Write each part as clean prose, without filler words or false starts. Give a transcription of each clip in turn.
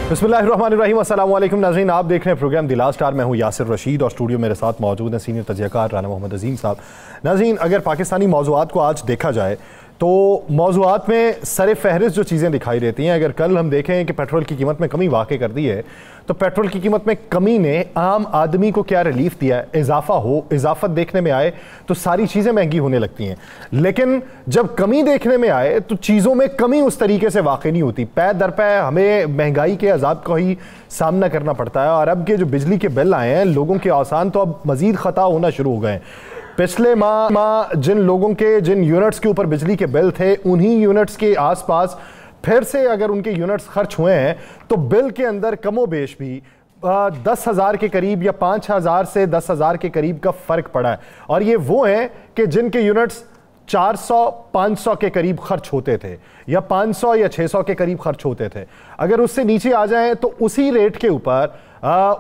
बिस्मिल्लाहिर्रहमानिर्रहीम, अस्सलाम वालेकुम नाज़रीन, आप देख रहे हैं प्रोग्राम द लास्ट आवर। मैं हूं यासिर रशीद और स्टूडियो मेरे साथ मौजूद हैं सीनियर तजज़ियाकार राना मोहम्मद अजीम साहब। नाज़रीन, अगर पाकिस्तानी मौज़ूआत को आज देखा जाए तो मौज़ूआत में सर फहरिस्त जो चीज़ें दिखाई देती हैं, अगर कल हम देखें कि पेट्रोल की कीमत में कमी वाक़ई कर दी है, तो पेट्रोल की कीमत में कमी ने आम आदमी को क्या रिलीफ दिया है। इजाफत देखने में आए तो सारी चीज़ें महंगी होने लगती हैं, लेकिन जब कमी देखने में आए तो चीज़ों में कमी उस तरीके से वाक़ई नहीं होती। पै दर पै हमें महंगाई के अज़ाब का ही सामना करना पड़ता है। और अब के जो बिजली के बिल आए हैं, लोगों के आसान तो अब मज़ीद ख़ता होना शुरू हो गए हैं। पिछले माह जिन लोगों के जिन यूनिट्स के ऊपर बिजली के बिल थे, उन्हीं यूनिट्स के आसपास फिर से अगर उनके यूनिट्स खर्च हुए हैं तो बिल के अंदर कमोबेश भी 10,000 के करीब या 5,000 से 10,000 के करीब का फ़र्क पड़ा है। और ये वो हैं कि जिनके यूनिट्स 400-500 के करीब खर्च होते थे या 500 या 600 के करीब खर्च होते थे। अगर उससे नीचे आ जाएं तो उसी रेट के ऊपर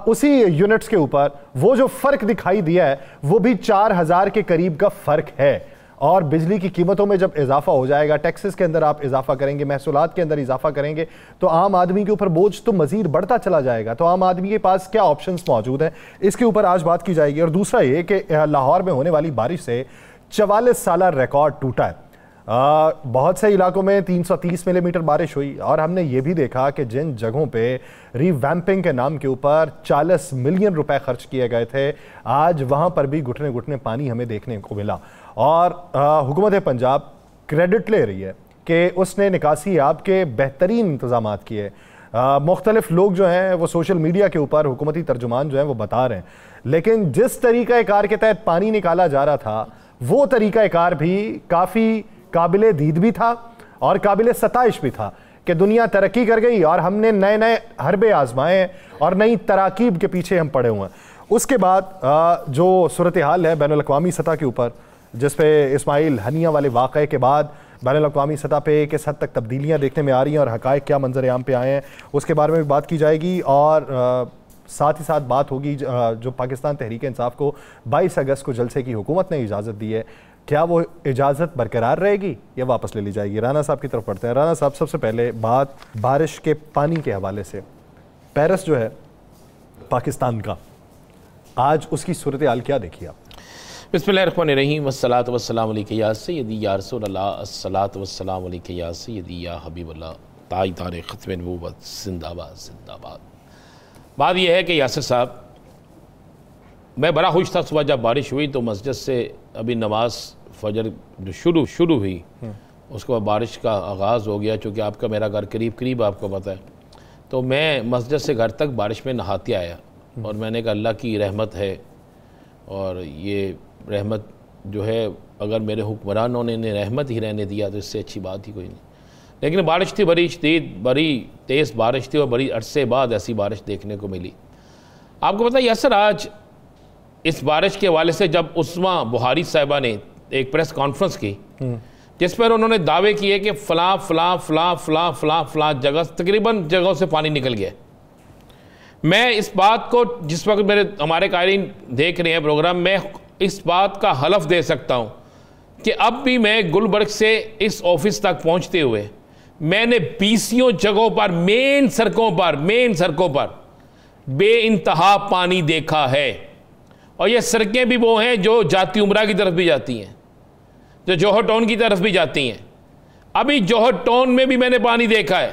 उसी यूनिट्स के ऊपर वो जो फ़र्क दिखाई दिया है वो भी 4,000 के करीब का फ़र्क है। और बिजली की कीमतों में जब इजाफा हो जाएगा, टैक्सेस के अंदर आप इजाफा करेंगे, महसूलात के अंदर इजाफा करेंगे, तो आम आदमी के ऊपर बोझ तो मज़ीद बढ़ता चला जाएगा। तो आम आदमी के पास क्या ऑप्शंस मौजूद हैं, इसके ऊपर आज बात की जाएगी। और दूसरा ये कि लाहौर में होने वाली बारिश से 44 साल रिकॉर्ड टूटा है। बहुत से इलाकों में 330 मिलीमीटर बारिश हुई और हमने ये भी देखा कि जिन जगहों पे रीवैम्पिंग के नाम के ऊपर 40 मिलियन रुपए खर्च किए गए थे, आज वहाँ पर भी घुटने घुटने पानी हमें देखने को मिला। और हुकूमत पंजाब क्रेडिट ले रही है कि उसने निकासी आब के बेहतरीन इंतजाम किए। मुख्तलिफ लोग जो हैं वो सोशल मीडिया के ऊपर हुकूमती तर्जुमान जो हैं वो बता रहे हैं, लेकिन जिस तरीक़ाकार के तहत पानी निकाला जा रहा था वो तरीक़ाकार भी काफ़ी काबिले दीद भी था और काबिले सताइश भी था कि दुनिया तरक्की कर गई और हमने नए नए हरबे आजमाए और नई तराकीब के पीछे हम पड़े हुए हैं। उसके बाद जो सूरत हाल है बैनुल अक़वामी सतह के ऊपर, जिस पे इस्माइल हनिया वाले वाक़े के बाद बैनुल अक़वामी सतह पे किस हद तक तब्दीलियाँ देखने में आ रही हैं और हक़ाइक़ क्या मंजर आम पे आए हैं, उसके बारे में भी बात की जाएगी। और साथ ही साथ बात होगी जो पाकिस्तान तहरीक इंसाफ को 22 अगस्त को जलसे की हुकूमत ने इजाज़त दी है, क्या वो इजाज़त बरकरार रहेगी या वापस ले ली जाएगी। राना साहब की तरफ पढ़ते हैं। राना साहब, सबसे पहले बात बारिश के पानी के हवाले से, पेरिस जो है पाकिस्तान का, आज उसकी सूरत हाल क्या देखी आप? बिस्मिल्लाहिर्रहमानिर्रहीम, वस्सलातु वस्सलामु अलैका या सय्यदी या रसूलल्लाह, अस्सलातु वस्सलामु अलैका या सय्यदी या हबीबल्लाह, ताई ख़त्म नबूवत, जिंदाबाद जिंदाबाद। बात यह है कि यासिर साहब, मैं बड़ा खुश था सुबह जब बारिश हुई तो मस्जिद से अभी नमाज फजर जो शुरू हुई उसके बाद बारिश का आगाज़ हो गया। चूँकि आपका मेरा घर करीब आपको पता है, तो मैं मस्जिद से घर तक बारिश में नहाते आया और मैंने कहा अल्लाह की रहमत है और ये रहमत जो है अगर मेरे हुक्मरानों ने रहमत ही रहने दिया तो इससे अच्छी बात ही कोई नहीं। लेकिन बारिश थी बड़ी शदीद, बड़ी तेज़ बारिश थी और बड़ी अरसे बाद ऐसी बारिश देखने को मिली। आपको पता है यासर, आज इस बारिश के हवाले से जब उस्मा बुहारी साहिबा ने एक प्रेस कॉन्फ्रेंस की जिस पर उन्होंने दावे किए कि फ़लाँ फ़लाँ फ़लाँ फ़लाँ फ़लाँ फ़लाँ जगह, तकरीबन जगहों से पानी निकल गया। मैं इस बात को, जिस वक्त हमारे कायरीन देख रहे हैं प्रोग्राम, मैं इस बात का हलफ दे सकता हूँ कि अब भी मैं गुलबर्ग से इस ऑफिस तक पहुँचते हुए मैंने 20 जगहों पर मेन सड़कों पर बेइंतहा पानी देखा है। और ये सड़कें भी वो हैं जो जाती उमरा की तरफ भी जाती हैं, जो जौहर टाउन की तरफ भी जाती हैं। अभी जौहर टाउन में भी मैंने पानी देखा है,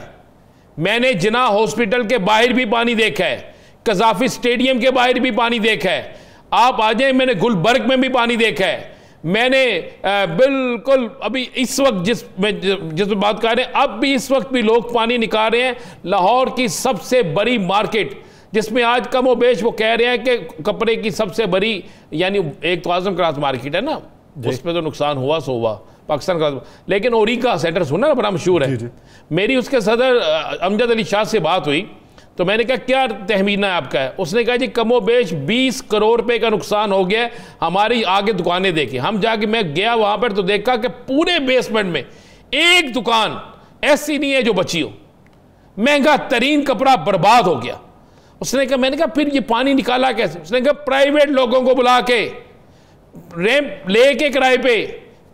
मैंने जिना हॉस्पिटल के बाहर भी पानी देखा है, कज़ाफ़ी स्टेडियम के बाहर भी पानी देखा है। आप आ जाए, मैंने गुलबर्ग में भी पानी देखा है। मैंने बिल्कुल अभी इस वक्त जिस बात कर रहे हैं, अब भी इस वक्त भी लोग पानी निकाल रहे हैं। लाहौर की सबसे बड़ी मार्केट जिसमें आज कम व बेश वो कह रहे हैं कि कपड़े की सबसे बड़ी, यानी एक तो आज़म क्रास मार्केट है ना, उसमें तो नुकसान हुआ सो हुआ पाकिस्तान का, लेकिन ओरिका सेंटर सुना ना, बड़ा मशहूर है। मेरी उसके सदर अमजद अली शाह से बात हुई तो मैंने कहा क्या तहमीना है आपका है? उसने कहा जी कमो बेश 20 करोड़ रुपए का नुकसान हो गया, हमारी आगे दुकानें देखी। हम जाके, मैं गया वहां पर तो देखा कि पूरे बेसमेंट में एक दुकान ऐसी नहीं है जो बची हो, महंगा तरीन कपड़ा बर्बाद हो गया। उसने कहा, मैंने कहा फिर ये पानी निकाला कैसे? उसने कहा प्राइवेट लोगों को बुला के रैंप लेके किराए पे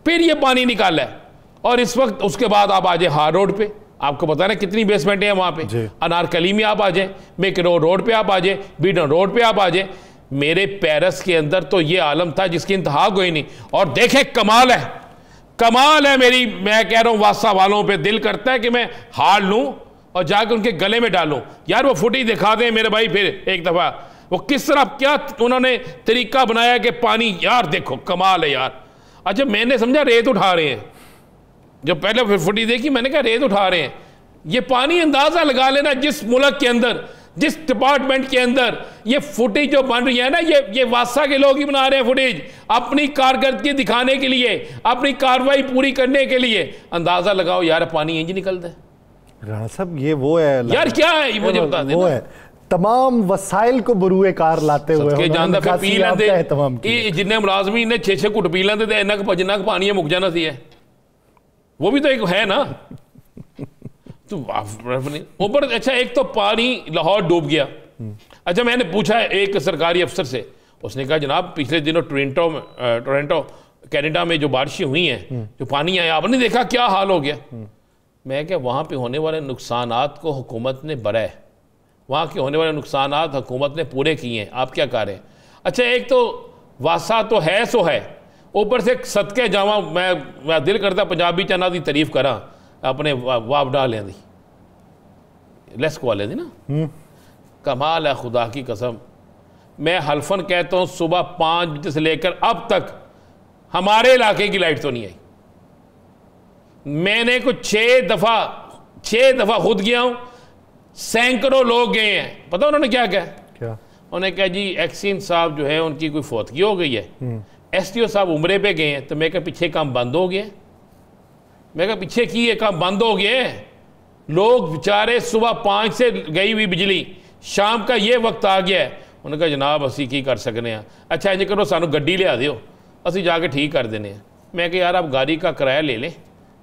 फिर ये पानी निकाला है। और इस वक्त उसके बाद आप आ जाए हार रोड पे, आपको पता ना कितनी बेसमेंटें हैं वहाँ पे। अनारकली में आप आ जाए, मेक रोड पे आप आ जाए, बीडन रोड पे आप आ जाए। मेरे पेरिस के अंदर तो ये आलम था जिसकी इंतहा कोई नहीं। और देखे कमाल है, कमाल है मेरी, मैं कह रहा हूँ वासा वालों पे दिल करता है कि मैं हार लूँ और जाकर उनके गले में डालूँ। यार वो फुटेज दिखा दें मेरे भाई फिर एक दफ़ा, वो किस तरह क्या उन्होंने तरीका बनाया कि पानी, यार देखो कमाल है यार। अच्छा मैंने समझा रेत उठा रहे हैं, जब पहले फिर फुटेज देखी मैंने कहा रेत उठा रहे हैं। ये पानी अंदाजा लगा लेना जिस मुल्क के अंदर, जिस डिपार्टमेंट के अंदर ये फुटेज जो बन रही है ना, ये वासा के लोग ही बना रहे हैं फुटेज अपनी कारकर्दगी दिखाने के लिए, अपनी कार्रवाई पूरी करने के लिए। अंदाजा लगाओ यार पानी इंज निकलता है। राणा साहब ये वो है यार, क्या है मुझे बता देना। वो है तमाम वसाइल को बरूए कार लाते हुए जानदा फिर पी लेंदे जिन्ने मुलाजमी ने 6-6 घुट पी लेंदे ते इन्ना भजना पानी मुक जाना सी है। वो भी तो एक है ना। तो ऊपर अच्छा एक तो पानी लाहौर डूब गया। अच्छा मैंने पूछा एक सरकारी अफसर से, उसने कहा जनाब पिछले दिनों टोरंटो कनाडा में जो बारिशें हुई हैं, जो पानी आया, आपने देखा क्या हाल हो गया। मैं क्या वहाँ पे होने वाले नुकसानात को हुकूमत ने बरा है, वहाँ के होने वाले नुकसानात हुकूमत ने पूरे किए हैं, आप क्या कर रहे हैं। अच्छा एक तो वासा तो है सो है, ऊपर से सदके जावा मैं दिल करता पंजाबी चना की तारीफ करा अपने वाप डालें दी लेस वाले दी ना। कमाल है खुदा की कसम, मैं हल्फन कहता हूँ सुबह 5 बजे से लेकर अब तक हमारे इलाके की लाइट तो नहीं आई। मैंने कुछ 6 दफा खुद गया हूँ, सैकड़ों लोग गए हैं। पता उन्होंने क्या कहा? उन्होंने कहा जी एक्सीन साहब जो है उनकी कोई फौतगी हो गई है, STO साहब उम्रे पे गए हैं। तो मैं कहा पीछे काम बंद हो गया। मैं कहा पीछे की ये काम बंद हो गए, लोग बेचारे सुबह 5 से गई हुई बिजली शाम का ये वक्त आ गया है। उन्होंने कहा जनाब असी की कर सकते हैं। अच्छा इंज करो सानू गड्डी लिया दियो, असी जाके ठीक कर देने। मैं कहा यार आप गाड़ी का किराया ले लें,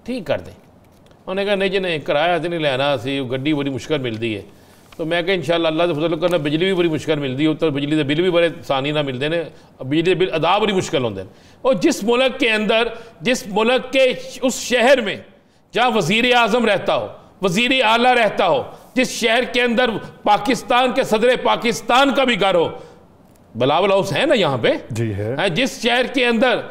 ठीक कर दें। उन्होंने कहा नहीं जी नहीं, किराया तो नहीं लेना, असी गड्डी बड़ी मुश्किल मिलती है। तो मैं कहा इंशाअल्लाह अल्लाह से फजल करना, बिजली भी बड़ी मुश्किल मिलती है, तो बिजली के बिल भी बड़े आसानी ना मिलते हैं, बिजली बिल अदा बड़ी मुश्किल होते हैं। और जिस मुल्क के अंदर, जिस मुल्क के उस शहर में जहाँ वज़ीर आज़म रहता हो, वज़ीर आला रहता हो, जिस शहर के अंदर पाकिस्तान के सदर पाकिस्तान का भी घर हो, बिलावल हाउस है ना यहाँ पे जी है, जिस शहर के अंदर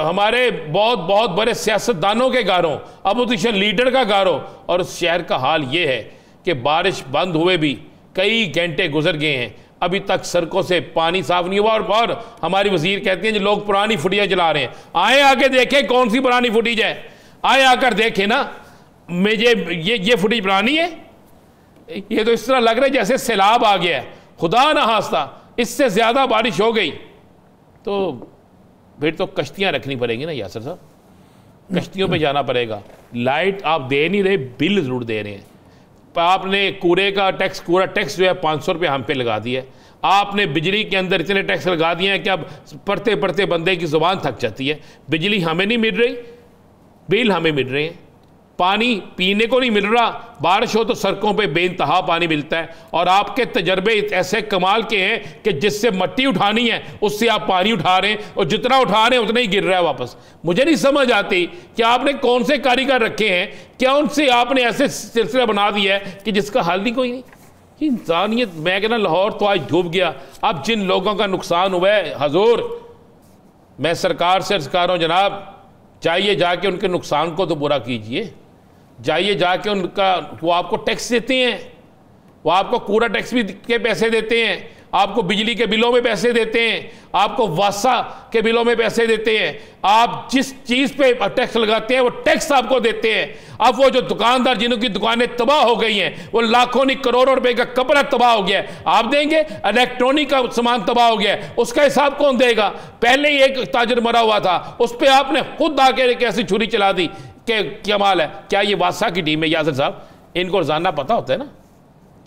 हमारे बहुत बड़े सियासतदानों के घर हो, अपोजिशन लीडर का घर हो, और उस शहर का हाल ये है कि बारिश बंद हुए भी कई घंटे गुजर गए हैं, अभी तक सड़कों से पानी साफ नहीं हुआ। और हमारी वजीर कहती हैं जो लोग पुरानी फुटियाँ जला रहे हैं, आए आके देखें कौन सी पुरानी फुटेज है, आए आकर देखें ना। मुझे ये फुटेज पुरानी है, ये तो इस तरह लग रहा है जैसे सैलाब आ गया है, खुदा ना हास्ता इससे ज़्यादा बारिश हो गई तो फिर तो कश्तियाँ रखनी पड़ेंगी ना यासर साहब, कश्तियों पे जाना पड़ेगा। लाइट आप दे नहीं रहे, बिल ज़रूर दे रहे हैं। आपने कूड़े का टैक्स, कूड़ा टैक्स जो है 500 रुपये हम पे लगा दिया है। आपने बिजली के अंदर इतने टैक्स लगा दिए हैं कि अब पढ़ते पढ़ते बंदे की ज़ुबान थक जाती है। बिजली हमें नहीं मिल रही, बिल हमें मिल रहे हैं, पानी पीने को नहीं मिल रहा। बारिश हो तो सड़कों पे बेइंतहा पानी मिलता है। और आपके तजर्बे ऐसे कमाल के हैं कि जिससे मट्टी उठानी है उससे आप पानी उठा रहे हैं, और जितना उठा रहे हैं उतना ही गिर रहा है वापस। मुझे नहीं समझ आती कि आपने कौन से कारीगर रखे हैं, क्या उनसे आपने ऐसे सिलसिला बना दिया है कि जिसका हल ही कोई नहीं। इंसानियत, मैं कहना लाहौर तो आज डूब गया। अब जिन लोगों का नुकसान हुआ है, हजूर मैं सरकार से अर्ज कर रहा हूँ जनाब, जाइए जाके उनके नुकसान को तो पूरा कीजिए। जाइए जाके उनका, वो आपको टैक्स देते हैं, वो आपको कूड़ा टैक्स भी के पैसे देते हैं, आपको बिजली के बिलों में पैसे देते हैं, आपको वासा के बिलों में पैसे देते हैं। आप जिस चीज़ पे टैक्स लगाते हैं वो टैक्स आपको देते हैं। अब वो जो दुकानदार जिनकी दुकानें तबाह हो गई हैं, वो लाखों नहीं करोड़ों रुपए का कपड़ा तबाह हो गया है, आप देंगे? इलेक्ट्रॉनिक का सामान तबाह हो गया है, उसका हिसाब कौन देगा? पहले ही एक ताजर मरा हुआ था, उस पर आपने खुद आके एक ऐसी छुरी चला दी कि कमाल है। क्या ये वासा की टीम है यासिर साहब? इनको रोजाना पता होता है ना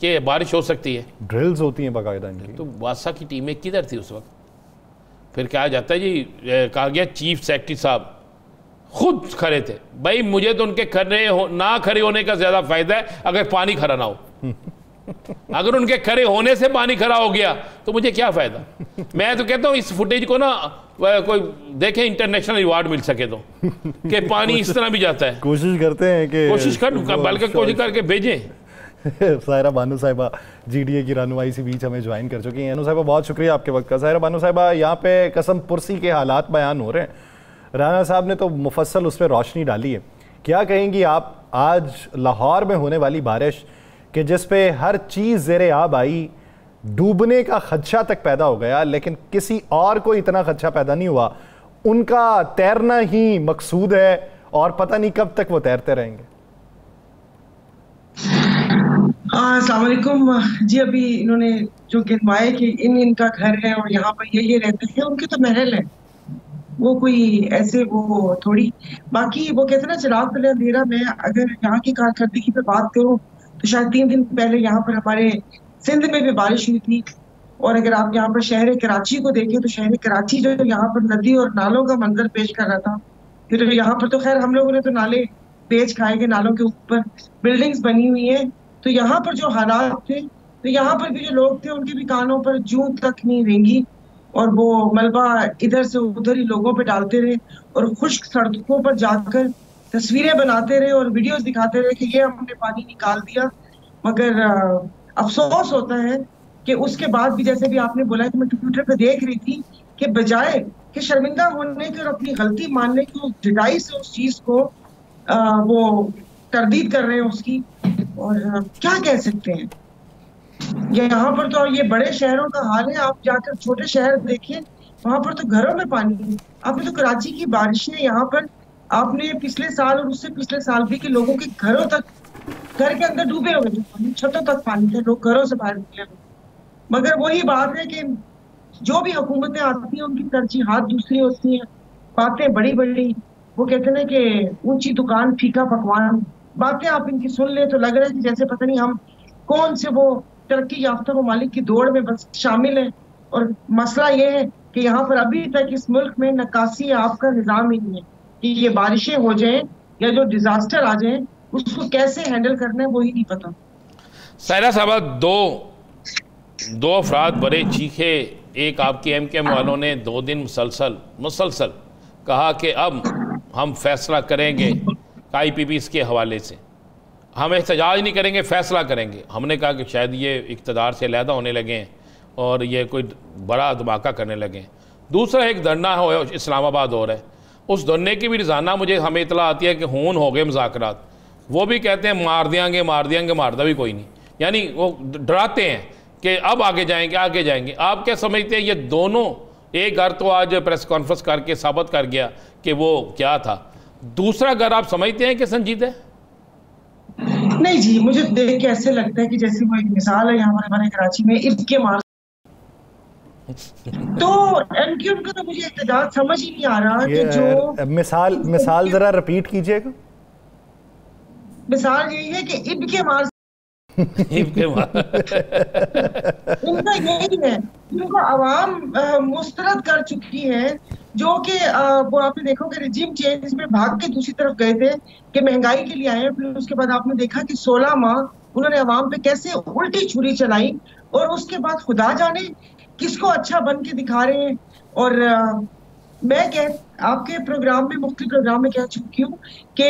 कि बारिश हो सकती है, ड्रिल्स होती हैं बाकायदा इनकी। तो वासा की टीमें किधर थी उस वक्त? फिर कहा जाता है जी, कहा गया चीफ सेक्रेटरी साहब खुद खड़े थे। भाई मुझे तो उनके ना खड़े होने का ज़्यादा फ़ायदा है अगर पानी खड़ा ना हो। अगर उनके खड़े होने से पानी खड़ा हो गया तो मुझे क्या फायदा। मैं तो कहता हूँ इस फुटेज को ना कोई देखे, इंटरनेशनल अवार्ड मिल सके तो, कि पानी इस तरह भी जाता है। कोशिश करते हैं कि बल्कि कोशिश करके भेजें। सायरा बानो साहिबा GDA की रहनुमाई से बीच हमें ज्वाइन कर चुकी हैं। अनु साहिबा बहुत शुक्रिया आपके वक्त का। सायरा बानो साहिबा, यहाँ पे कसम पुरसी के हालात बयान हो रहे हैं, राना साहब ने तो मुफस्सल उस पर रोशनी डाली है। क्या कहेंगी आप आज लाहौर में होने वाली बारिश कि जिस पे हर चीज़ ज़ेरे आब आई, डूबने का खदशा तक पैदा हो गया, लेकिन किसी और को इतना खदशा पैदा नहीं हुआ, उनका तैरना ही मकसूद है और पता नहीं कब तक वो तैरते रहेंगे। अस्सलाम वालेकुम जी। अभी इन्होंने जो गिनवाए कि इनका घर है और यहाँ पर ये रहते हैं, उनके तो महल है, वो कोई ऐसे वो थोड़ी। बाकी वो कहते हैं ना चिराग तले अंधेरा। मैं अगर यहाँ की कारकर्दगी पे बात करूँ तो शायद 3 दिन पहले यहाँ पर हमारे सिंध में भी बारिश हुई थी। और अगर आप यहाँ पर शहर कराची को देखें तो शहर कराची जो यहाँ पर नदी और नालों का मंजर पेश कर रहा था, फिर यहाँ पर तो खैर हम लोगों ने तो नाले पेश खाए गए, नालों के ऊपर बिल्डिंग्स बनी हुई है। तो यहाँ पर जो हालात थे, तो यहाँ पर भी जो लोग थे उनके भी कानों पर जूं तक नहीं रेंगी, और वो मलबा इधर से उधर ही लोगों पे डालते रहे और खुश्क सड़कों पर जाकर तस्वीरें बनाते रहे और वीडियोस दिखाते रहे कि ये हमने पानी निकाल दिया। मगर अफसोस होता है कि उसके बाद भी, जैसे भी आपने बोला कि मैं ट्विटर पे देख रही थी, कि बजाय कि शर्मिंदा होने के और अपनी गलती मानने की, उस जुदाई से उस चीज को वो तरदीद कर रहे हैं उसकी। और क्या कह सकते हैं, यहाँ पर तो ये बड़े शहरों का हाल है। आप जाकर छोटे शहर देखिए, वहां पर तो घरों में पानी। आपने तो कराची की बारिशें यहाँ पर आपने पिछले साल और उससे पिछले साल भी के लोगों के घरों तक, घर के अंदर डूबे हुए थे, छतों तक पानी थे, लोग घरों से बाहर निकले हुए। मगर वही बात है कि जो भी हुकूमतें आती हैं उनकी तरजीहात दूसरी होती हैं, बातें बड़ी बड़ी। वो कहते हैं कि ऊंची दुकान फीका पकवान, बातें आप इनकी सुन ले तो लग रहा है कि जैसे पता नहीं हम कौन से वो तरक्की याफ्ता ममालिक की दौड़ में बस शामिल है। और मसला ये है कि यहाँ पर अभी तक इस मुल्क में नक्कासी आपका निज़ाम ही नहीं है कि ये बारिशें हो जाएं या जो डिजास्टर आ जाएं उसको कैसे हैंडल करना है, वही नहीं पता। सायरा साहबा, दो अफराद बड़े चीखे। एक आपके MKM वालों ने 2 दिन मुसलसल कहा कि अब हम फैसला करेंगे IPPs के हवाले से, हम एहतजाज नहीं करेंगे, फैसला करेंगे। हमने कहा कि शायद ये इक़्तिदार से अलहदा होने लगे हैं और ये कोई बड़ा धमाका करने लगे हैं। दूसरा एक धरना हो इस्लामाबाद हो रहा है, उस धरने की भी रोज़ाना हमें इतला आती है कि खून हो गए मुज़ाकरात। वो भी कहते हैं मार देंगे, मारदा भी कोई नहीं, यानी वो डराते हैं कि अब आगे जाएंगे। आप क्या समझते हैं, ये दोनों, एक घर तो आज प्रेस कॉन्फ्रेंस करके साबित कर गया कि वो क्या था, दूसरा घर आप समझते हैं कि संजीदा है? नहीं जी, मुझे देख के ऐसे लगता है कि जैसे वो एक मिसाल है यहाँ हमारे कराची में इब्के मार। तो MKM का तो मुझे इत्तेजाज समझ ही नहीं आ रहा कि जो मिसाल जरा रिपीट कीजिएगा। मिसाल यही है कि इब्के मार उनका यही है, उनको आवाम मुस्तरद कर चुकी है, जो कि वो आपने देखो कि रिजीम चेंज में भाग के दूसरी तरफ गए थे कि महंगाई के लिए आए। फिर उसके बाद आपने देखा कि 16 माह उन्होंने आवाम पे कैसे उल्टी छुरी चलाई, और उसके बाद खुदा जाने किसको अच्छा बन के दिखा रहे हैं। और मैं आपके प्रोग्राम में, मुख्तलिफ प्रोग्राम में कह चुकी हूँ कि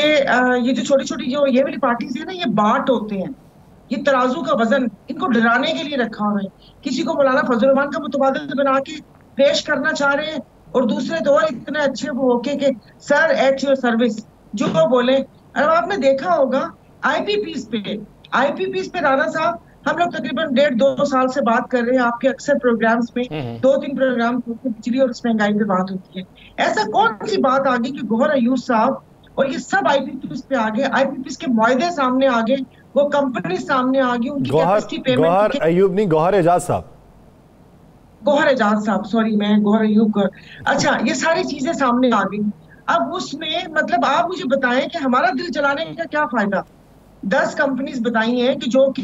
ये जो छोटी छोटी जो ये वाली पार्टीज है ना, ये बाट होते हैं, ये तराजू का वजन इनको डराने के लिए रखा हुआ है। किसी को मौलाना फजल रहमान का मुतबादिल बना के पेश करना चाह रहे हैं, और दूसरे तो और इतने अच्छे वो होके कि सर एट योर सर्विस जो बोले। अब आपने देखा होगा IPPs पे राना साहब, हम लोग तकरीबन 1.5-2 साल से बात कर रहे हैं। आपके अक्सर प्रोग्राम्स में 2-3 प्रोग्राम बिजली और महंगाई पे बात होती है। ऐसा कौन सी बात आ गई कि गौहर अयूब साहब और ये सब IPPs पे आ गए, IPPs के मुआहदे सामने आ गए, वो कंपनी सामने आ गई, उनकी कैपेसिटी पेमेंट। गौहर अयूब नहीं, गौहर एजाज साहब, सॉरी, मैं गौहर अयूब। अच्छा, ये सारी चीजें सामने आ गई। अब उसमें मतलब आप मुझे बताएं कि हमारा दिल जलाने का क्या फायदा। 10 कंपनीज बताई हैं कि जो कि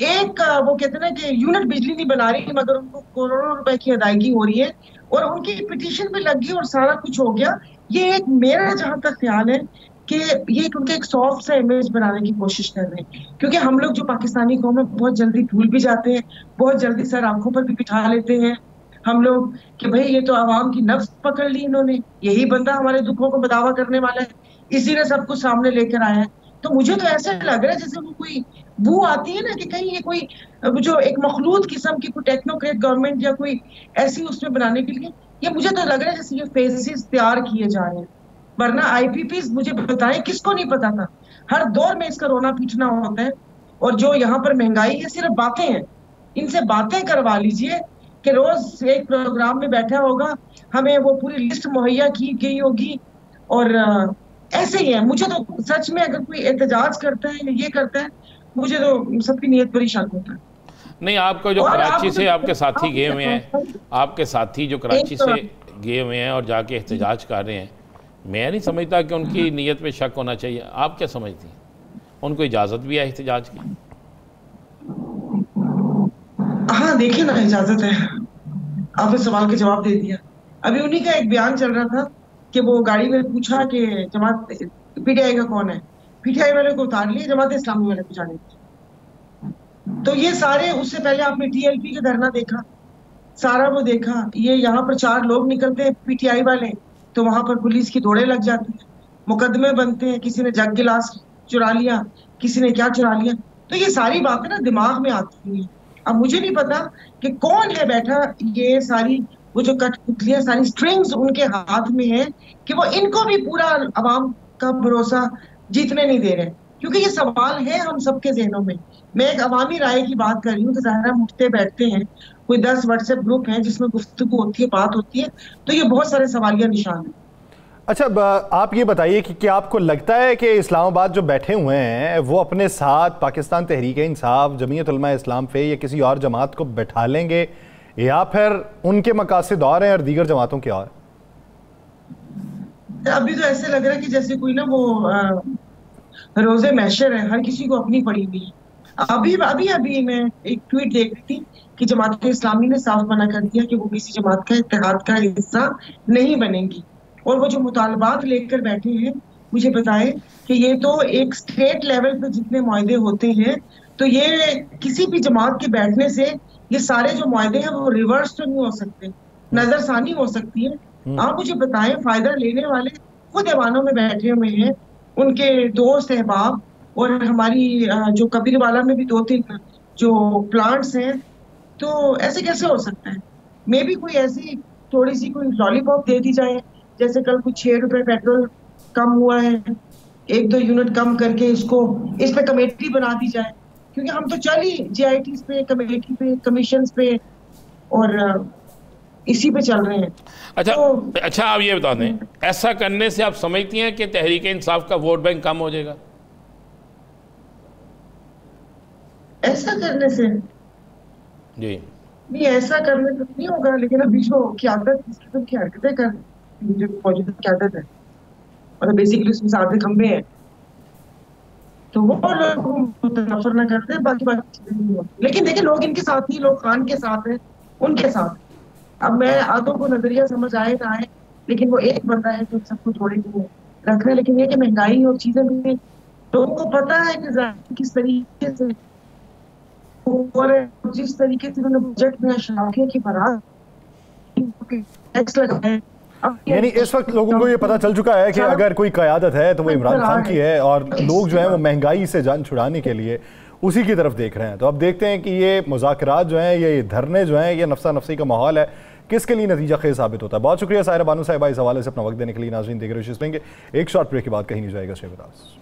एक वो कहते हैं कि यूनिट बिजली नहीं बना रही, मगर उनको करोड़ों रुपए की अदायगी हो रही है, और उनकी पिटीशन भी लग गई और सारा कुछ हो गया। ये एक, मेरा जहां तक ख्याल है कि ये उनके एक सॉफ्ट सा इमेज बनाने की कोशिश कर रहे हैं, क्योंकि हम लोग जो पाकिस्तानी कौम है बहुत जल्दी भूल भी जाते हैं, बहुत जल्दी सर आंखों पर भी बिठा लेते हैं हम लोग कि भाई ये तो आवाम की नफ्स पकड़ ली इन्होंने, यही बंदा हमारे दुखों को बदावा करने वाला है, इसी ने सब कुछ सामने लेकर आया है। तो मुझे तो ऐसे लग रहा है जैसे वो कोई बू आती है ना कि कहीं ये कोई जो एक मखलूत किस्म की कोई टेक्नोक्रेट गवर्नमेंट या कोई ऐसी उसमें बनाने के लिए, ये मुझे तो लग रहा है जैसे ये फेसेस तैयार किए जा रहे हैं। वरना आईपीपीज मुझे बताएं, किसको नहीं पता था, हर दौर में इसका रोना पीटना होता है। और जो यहाँ पर महंगाई है सिर्फ बातें हैं, इनसे बातें करवा लीजिए कि रोज एक प्रोग्राम में बैठा होगा, हमें वो पूरी लिस्ट मुहैया की गई होगी। और ऐसे ही है, मुझे तो सच में अगर कोई एहतजाज करता है या ये करता है, मुझे तो सबकी नीयत पर ही शक होता है। नहीं, आपका जो कराची से आपके साथी गए हुए हैं, आपके साथी जो कराची से गए हुए हैं और जाके एहतजाज कर रहे हैं, मैं नहीं समझता कि उनकी नीयत पे शक होना चाहिए। आप क्या समझती हैं? उनको इजाज़त भी है एहतजाज की? हाँ देखिए ना, इजाजत है। आपने सवाल का जवाब दे दिया। अभी उन्हीं का एक बयान चल रहा था कि वो गाड़ी में पूछा कि जमात पीटीआई का कौन है, पीटीआई वाले को उतार लिए, जमात इस्लामी वाले को जाने दिया। तो ये सारे, उससे पहले आपने टीएलपी का धरना देखा, सारा वो देखा। ये यहाँ पर 4 लोग निकलते हैं पीटीआई वाले, तो वहां पर पुलिस की दौड़े लग जाती है, मुकदमे बनते हैं, किसी ने जग गिलास चुरा लिया, किसी ने क्या चुरा लिया। तो ये सारी बातें ना दिमाग में आती हैं। अब मुझे नहीं पता कि कौन है बैठा, ये सारी वो जो कठपुतलियां, सारी स्ट्रिंग्स उनके हाथ में है कि वो इनको भी पूरा अवाम का भरोसा जीतने नहीं दे रहे। क्योंकि ये सवाल है हम सबके जहनों में। मैं एक अवामी राय की बात कर रही हूँ कि ज़ाहिर हम उठते बैठते हैं, कोई 10 व्हाट्सएप ग्रुप है जिसमें गुफ्तगू होती है, बात होती है, तो ये बहुत सारे सवालिया निशान हैं। अच्छा, आप ये बताइए कि क्या आपको लगता है कि इस्लामाबाद जो बैठे हुए हैं वो अपने साथ पाकिस्तान तहरीक इंसाफ, जमीयत उलमा इस्लाम पे या किसी और जमात को बैठा लेंगे, या फिर उनके मकासद और हैं और दीगर जमातों के और? अभी तो ऐसे लग रहा है कि जैसे कोई ना वो रोजे महशर है, हर किसी को अपनी पड़ी हुई है। अभी मैं एक ट्वीट देख रही थी कि जमात इस्लामी ने साफ मना कर दिया कि वो किसी जमात का इत्तेहाद का हिस्सा नहीं बनेंगी। और वो जो मुतालबात लेकर बैठे हैं, मुझे बताएं कि ये तो एक स्टेट लेवल पे जितने मुआहदे होते हैं, तो ये किसी भी जमात के बैठने से ये सारे जो मुआहदे हैं वो रिवर्स तो नहीं हो सकते, नजरसानी हो सकती है। आप मुझे बताएं, फायदा लेने वाले खुद ऐवानों में बैठे हुए हैं, उनके दोस्त अहबाब, और हमारी जो कबीरवाला में भी 2-3 जो प्लांट्स हैं, तो ऐसे कैसे हो सकता है? मे भी कोई ऐसी थोड़ी सी कोई लॉलीपॉप दे दी जाए, जैसे कल कुछ 6 रुपए पेट्रोल कम हुआ है, 1-2 यूनिट कम करके इसको इस पे कमेटी बना दी जाए, क्योंकि हम तो चल ही जीआईटीज पे, कमेटी पे, कमीशन पे और इसी पे चल रहे हैं। अच्छा तो, अच्छा आप ये बता दें, ऐसा करने से आप समझती हैं कि तहरीक इंसाफ का वोट बैंक कम हो जाएगा? ऐसा करने से जी नहीं, ऐसा करने से नहीं होगा, लेकिन अभी जो क़यादत इस किस्म की हरकतें कर, जो मौजूदा क़यादत है, मतलब बेसिकली उसमें सारे खंबे हैं, तो वो लोग मुतनफर ना करते हैं, बाकी चीजें नहीं होती। लेकिन देखिए, लोग इनके साथ ही, लोग खान के साथ हैं, उनके साथ। अब मैं आधों को नजरिया समझ आए ना आए, लेकिन वो एक बंदा है जो सबको थोड़े को रख रहे हैं। लेकिन ये कि महंगाई और चीजें भी लोगों को पता है कि किस तरीके से, और जिस तरीके से उन्होंने बजट में अशराफिया की बारात टैक्स लगाए, यानी इस वक्त लोगों को ये पता चल चुका है कि अगर कोई क़यादत है तो वो इमरान खान की है, और लोग जो हैं वो महंगाई से जान छुड़ाने के लिए उसी की तरफ देख रहे हैं। तो अब देखते हैं कि ये मुज़ाकरात जो हैं, ये धरने जो हैं, ये नफ्सा नफ्सी का माहौल है, किसके लिए नतीजा खेज साबित होता है। बहुत शुक्रिया साहिरा बानो साहिबा इस हवाले से अपना वक्त देने के लिए। नाज़रीन, देख रहे लेंगे एक शॉर्ट ब्रेक के बाद, कहीं नहीं जाएगा शेखदास।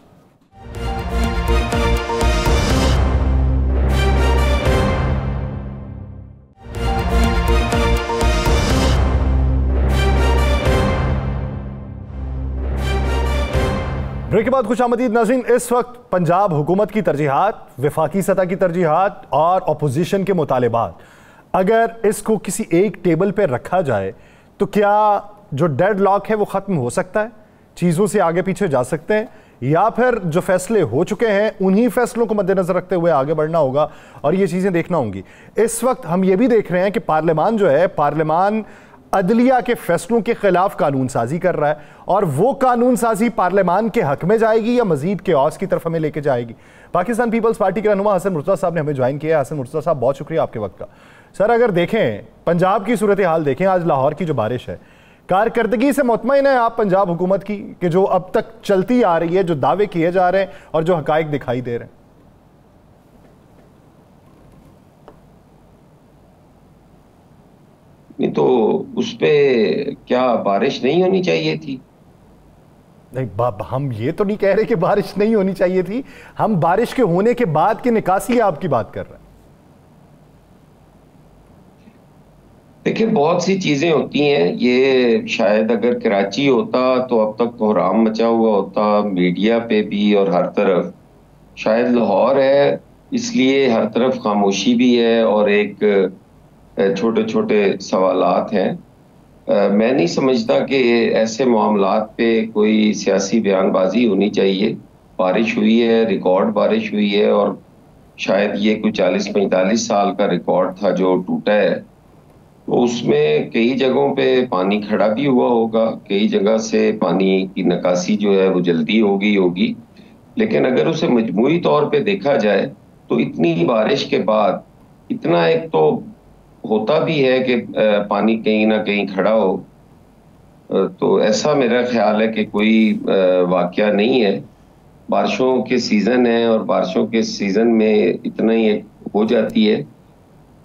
ब्रेक के बाद खुशामदीद नाज़रीन। इस वक्त पंजाब हुकूमत की तरजीहात, वफाकी सतह की तरजीहात और अपोजिशन के मुतालबात, अगर इसको किसी एक टेबल पर रखा जाए तो क्या जो डेड लॉक है वो ख़त्म हो सकता है, चीज़ों से आगे पीछे जा सकते हैं, या फिर जो फैसले हो चुके हैं उन्हीं फैसलों को मद्देनज़र रखते हुए आगे बढ़ना होगा और ये चीज़ें देखना होंगी। इस वक्त हम ये भी देख रहे हैं कि पार्लियामान जो है, पार्लियामान अदलिया के फैसलों के खिलाफ कानून साजी कर रहा है, और वो कानून साजी पार्लियामान के हक में जाएगी या मजीद के औस की तरफ हमें लेके जाएगी? पाकिस्तान पीपल्स पार्टी के रहनुमा हसन मुर्तज़ा साहब ने हमें ज्वाइन किया है। हसन मुर्तज़ा साहब, बहुत शुक्रिया आपके वक्त का। सर, अगर देखें पंजाब की सूरत हाल देखें, आज लाहौर की जो बारिश है, कारकर्दगी से मुतमईन है आप पंजाब हुकूमत की कि जो अब तक चलती आ रही है, जो दावे किए जा रहे हैं और जो हकायक दिखाई दे रहे हैं? नहीं तो उस पे क्या बारिश नहीं होनी चाहिए थी? नहीं, हम ये तो नहीं कह रहे कि बारिश नहीं होनी चाहिए थी, हम बारिश के होने के बाद की निकासी आपकी बात कर रहे हैं। देखिए, बहुत सी चीजें होती हैं। ये शायद अगर कराची होता तो अब तक कोहराम मचा हुआ होता, मीडिया पे भी और हर तरफ। शायद लाहौर है इसलिए हर तरफ खामोशी भी है और एक छोटे छोटे सवालात हैं। मैं नहीं समझता कि ऐसे मामलात पे कोई सियासी बयानबाजी होनी चाहिए। बारिश हुई है, रिकॉर्ड बारिश हुई है, और शायद ये कोई 40-45 साल का रिकॉर्ड था जो टूटा है। तो उसमें कई जगहों पे पानी खड़ा भी हुआ होगा, कई जगह से पानी की निकासी जो है वो जल्दी होगी। लेकिन अगर उसे मजमूई तौर पे देखा जाए तो इतनी बारिश के बाद इतना एक तो होता भी है कि पानी कहीं ना कहीं खड़ा हो, तो ऐसा मेरा ख्याल है कि कोई वाकया नहीं है। बारिशों के सीजन है और बारिशों के सीजन में इतना ही हो जाती है।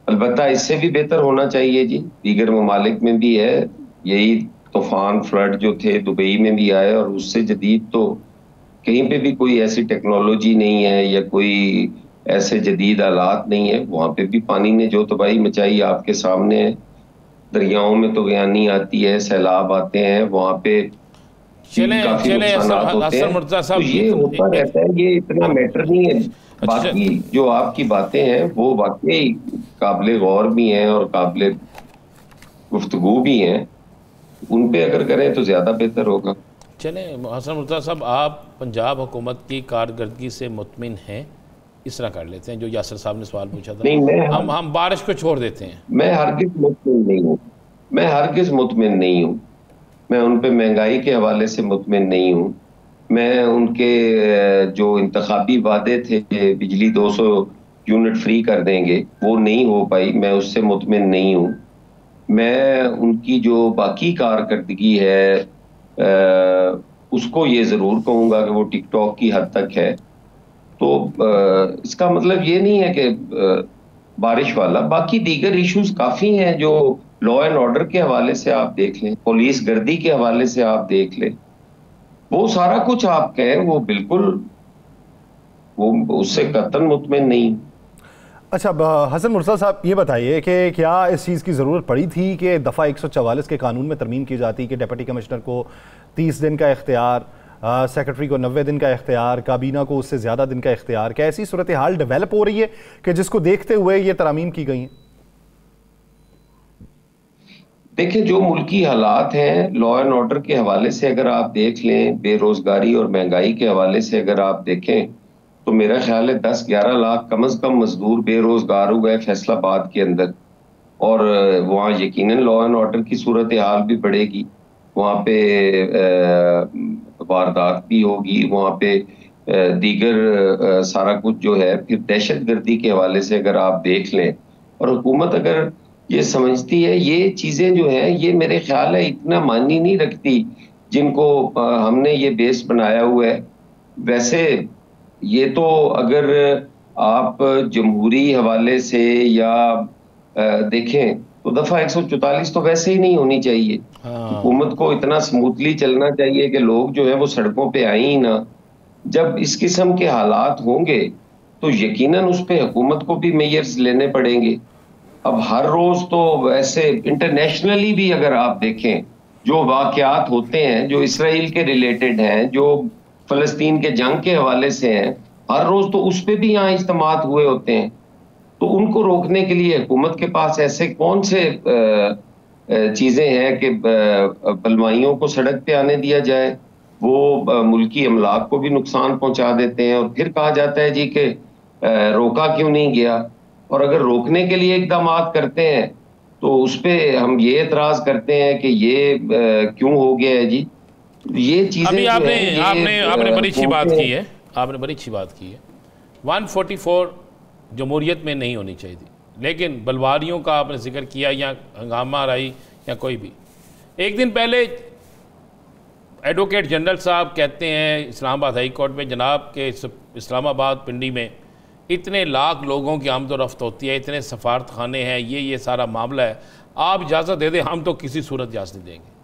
अलबत्ता इससे भी बेहतर होना चाहिए जी। दीगर ममालिक में भी है यही तूफान, फ्लड जो थे दुबई में भी आए, और उससे जदीद तो कहीं पे भी कोई ऐसी टेक्नोलॉजी नहीं है या कोई ऐसे जदीद आलात नहीं है। वहां पे भी पानी ने जो तबाही मचाई आपके सामने है। दरियाओं में तो बयानी आती है, सैलाब आते हैं, वहां पे काफी नुकसान होते हैं। तो ये होता रहता है, ये इतना मैटर नहीं है। बाकी जो आपकी बातें हैं वो वाकई काबिले गौर भी हैं और काबिले गुफ्तगू भी हैं। उन पे अगर करें तो ज्यादा बेहतर होगा। चले हसन मुर्तज़ा साहब, आप पंजाब हुकूमत की कारकर्दगी से मुतमिन हैं? इस तरह कर लेते हैं जो यासर साहब ने सवाल पूछा था। नहीं, हम बारिश को छोड़ देते हैं। मैं हरगिज़ मुतमिन नहीं हूँ, मैं हरगिज़ मुतमिन नहीं हूँ। मैं उन पे महंगाई के हवाले से मुतमिन नहीं हूँ। मैं उनके जो इंतखाबी वादे थे बिजली 200 यूनिट फ्री कर देंगे, वो नहीं हो पाई, मैं उससे मुतमिन नहीं हूँ। मैं उनकी जो बाकी कारकर्दगी है उसको ये ज़रूर कहूँगा कि वो टिकटॉक की हद तक है। तो इसका मतलब ये नहीं है कि बारिश वाला, बाकी दीगर इश्यूज काफ़ी हैं जो लॉ एंड ऑर्डर के हवाले से आप देख लें, पुलिस गर्दी के हवाले से आप देख लें, वो सारा कुछ आप कहें वो बिल्कुल वो उससे कतन मुतमिन नहीं। अच्छा, हसन मुर्तज़ा साहब, ये बताइए कि क्या इस चीज़ की ज़रूरत पड़ी थी कि दफ़ा 144 के कानून में तरमीम की जाती कि डिप्टी कमिश्नर को 30 दिन का इख्तियार, सेक्रेटरी को 90 दिन का इख्तियार, काबीना को उससे ज़्यादा दिन का इख्तियार? क्या ऐसी सूरत हाल डेवलप हो रही है कि जिसको देखते हुए ये तरमीम की गई हैं? देखिए, जो मुल्की हालात हैं लॉ एंड ऑर्डर के हवाले से अगर आप देख लें, बेरोजगारी और महंगाई के हवाले से अगर आप देखें, तो मेरा ख्याल है 10-11 लाख कम से कम मजदूर बेरोजगार हो गए फैसलाबाद के अंदर। और वहाँ यकीनन लॉ एंड ऑर्डर की सूरत हाल भी बढ़ेगी, वहाँ पे वारदात भी होगी, वहाँ पे दीगर सारा कुछ जो है। फिर दहशत गर्दी के हवाले से अगर आप देख लें, और हुकूमत अगर ये समझती है, ये चीज़ें जो हैं ये मेरे ख्याल है इतना मायने नहीं रखती जिनको हमने ये बेस बनाया हुआ है। वैसे ये तो अगर आप जमहूरी हवाले से या देखें तो दफ़ा 144 तो वैसे ही नहीं होनी चाहिए। हुकूमत को इतना स्मूथली चलना चाहिए कि लोग जो है वो सड़कों पे आए ही ना। जब इस किस्म के हालात होंगे तो यकीनन उस पे हुकूमत को भी मेजर्स लेने पड़ेंगे। अब हर रोज तो वैसे इंटरनेशनली भी अगर आप देखें जो वाकयात होते हैं जो इसराइल के रिलेटेड हैं, जो फलस्तीन के जंग के हवाले से हैं, हर रोज तो उस पे भी यहाँ इज्तिमात हुए होते हैं। तो उनको रोकने के लिए हुकूमत के पास ऐसे कौन से चीजें हैं कि बलवाइयों को सड़क पे आने दिया जाए? वो मुल्की अमलाक को भी नुकसान पहुंचा देते हैं और फिर कहा जाता है जी कि रोका क्यों नहीं गया। और अगर रोकने के लिए इकदाम करते हैं तो उस पर हम ये एतराज़ करते हैं कि ये क्यों हो गया है जी। ये चीज़ें अभी आपने जो हैं, आपने ये आपने बड़ी अच्छी बात कोर्टें- की है, आपने बड़ी अच्छी बात की है। 144 जमहूरियत में नहीं होनी चाहिए थी, लेकिन बलवारियों का आपने जिक्र किया या हंगामा राई या कोई भी। एक दिन पहले एडवोकेट जनरल साहब कहते हैं इस्लामाबाद हाई कोर्ट में, जनाब के इस्लामाबाद पिंडी में इतने लाख लोगों की आमद रफ्त होती है, इतने सफारत खाने हैं, ये सारा मामला है, आप इजाज़त दे दें, हम तो किसी सूरत इजाज़त नहीं देंगे।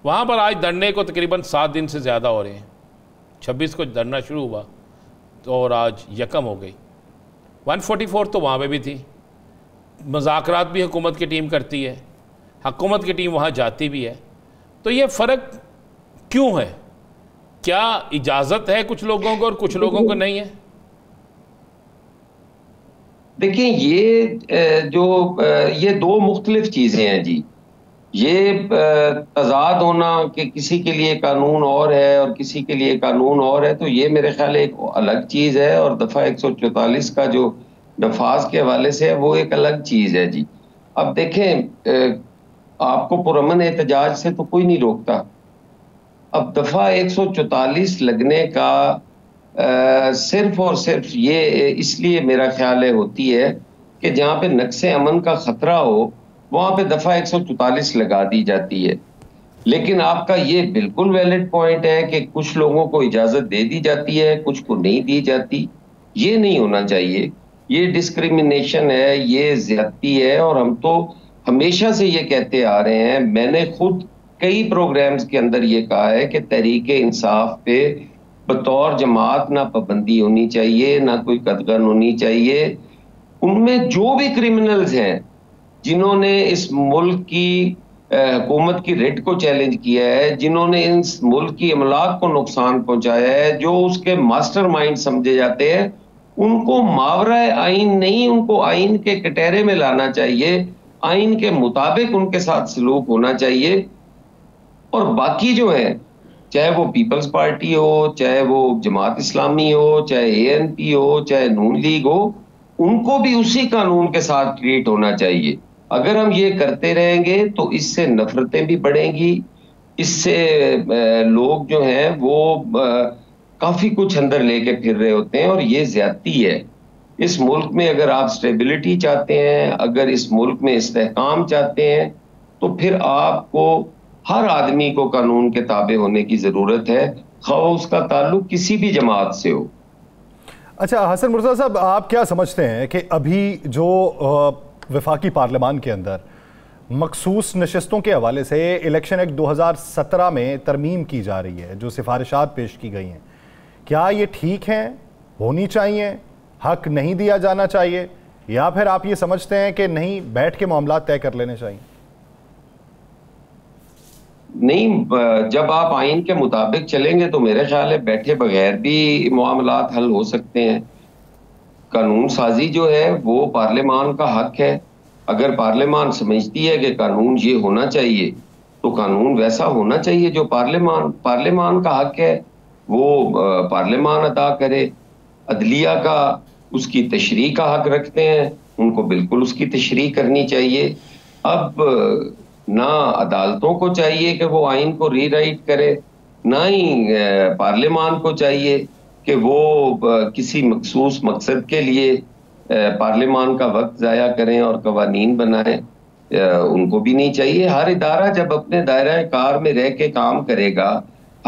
वहाँ पर आज धरने को तकरीबन 7 दिन से ज़्यादा हो रहे हैं। 26 को धरना शुरू हुआ तो और आज यकम हो गई। 144 तो वहाँ पे भी थी। मुज़ाकरात भी हुकूमत की टीम करती है, हुकूमत की टीम वहाँ जाती भी है। तो ये फ़र्क क्यों है? क्या इजाज़त है कुछ लोगों को और कुछ लोगों को नहीं है? देखिए ये दो मुख्तलिफ चीज़ें हैं जी। ये तज़ाद होना कि किसी के लिए कानून और है और किसी के लिए कानून और है, तो ये मेरे ख्याल एक अलग चीज़ है, और दफ़ा 144 का जो नफाज के हवाले से है वो एक अलग चीज़ है जी। अब देखें, आपको पुरअमन एहतजाज से तो कोई नहीं रोकता। अब दफ़ा 144 लगने का सिर्फ और सिर्फ ये इसलिए मेरा ख्याल है होती है कि जहाँ पे नक्शे अमन का ख़तरा हो वहाँ पे दफ़ा 144 लगा दी जाती है। लेकिन आपका ये बिल्कुल वैलिड पॉइंट है कि कुछ लोगों को इजाज़त दे दी जाती है, कुछ को नहीं दी जाती। ये नहीं होना चाहिए, ये डिस्क्रिमिनेशन है, ये ज़्यादती है, और हम तो हमेशा से ये कहते आ रहे हैं। मैंने खुद कई प्रोग्राम्स के अंदर ये कहा है कि तहरीक इंसाफ पे बतौर जमात ना पाबंदी होनी चाहिए, ना कोई कदगन होनी चाहिए। उनमें जो भी क्रिमिनल्स हैं जिन्होंने इस मुल्क की हुकूमत की रिट को चैलेंज किया है, जिन्होंने इस मुल्क की अमलाक को नुकसान पहुंचाया है, जो उसके मास्टरमाइंड समझे जाते हैं, उनको मावरा आइन नहीं, उनको आइन के कटहरे में लाना चाहिए। आइन के मुताबिक उनके साथ सलूक होना चाहिए। और बाकी जो है, चाहे वो पीपल्स पार्टी हो, चाहे वो जमात इस्लामी हो, चाहे एएनपी हो, चाहे नून लीग हो, उनको भी उसी कानून के साथ ट्रीट होना चाहिए। अगर हम ये करते रहेंगे तो इससे नफरतें भी बढ़ेंगी, इससे लोग जो हैं वो काफी कुछ अंदर लेके फिर रहे होते हैं, और ये ज्यादती है। इस मुल्क में अगर आप स्टेबिलिटी चाहते हैं, अगर इस मुल्क में इस्तेहकाम चाहते हैं, तो फिर आपको हर आदमी को कानून के ताबे होने की जरूरत है, ख़वाह उसका ताल्लुक किसी भी जमात से हो। अच्छा हसन मुर्तज़ा साहब, आप क्या समझते हैं कि अभी जो वफाकी पार्लियामान के अंदर मखसूस नशस्तों के हवाले से इलेक्शन एक्ट 2017 में तरमीम की जा रही है, जो सिफारिशात पेश की गई हैं, क्या ये ठीक हैं, होनी चाहिए, हक नहीं दिया जाना चाहिए, या फिर आप ये समझते हैं कि नहीं, बैठ के मामला तय कर लेने चाहिए? नहीं, जब आप आइन के मुताबिक चलेंगे तो मेरे ख्याल है बैठे बगैर भी मामलात हल हो सकते हैं। कानून साजी जो है वो पार्लियामान का हक है। अगर पार्लियामान समझती है कि कानून ये होना चाहिए, तो कानून वैसा होना चाहिए जो पार्लियामान का हक है, वो पार्लियामान अदा करे। अदलिया का उसकी तशरीह का हक रखते हैं, उनको बिल्कुल उसकी तशरीह करनी चाहिए। अब ना अदालतों को चाहिए कि वो आइन को रीराइट करे, ना ही पार्लियामान को चाहिए कि वो किसी मखसूस मकसद के लिए पार्लियामान का वक्त ज़ाया करें और कवानीन बनाएं। उनको भी नहीं चाहिए। हर इदारा जब अपने दायरा कार में रह के काम करेगा,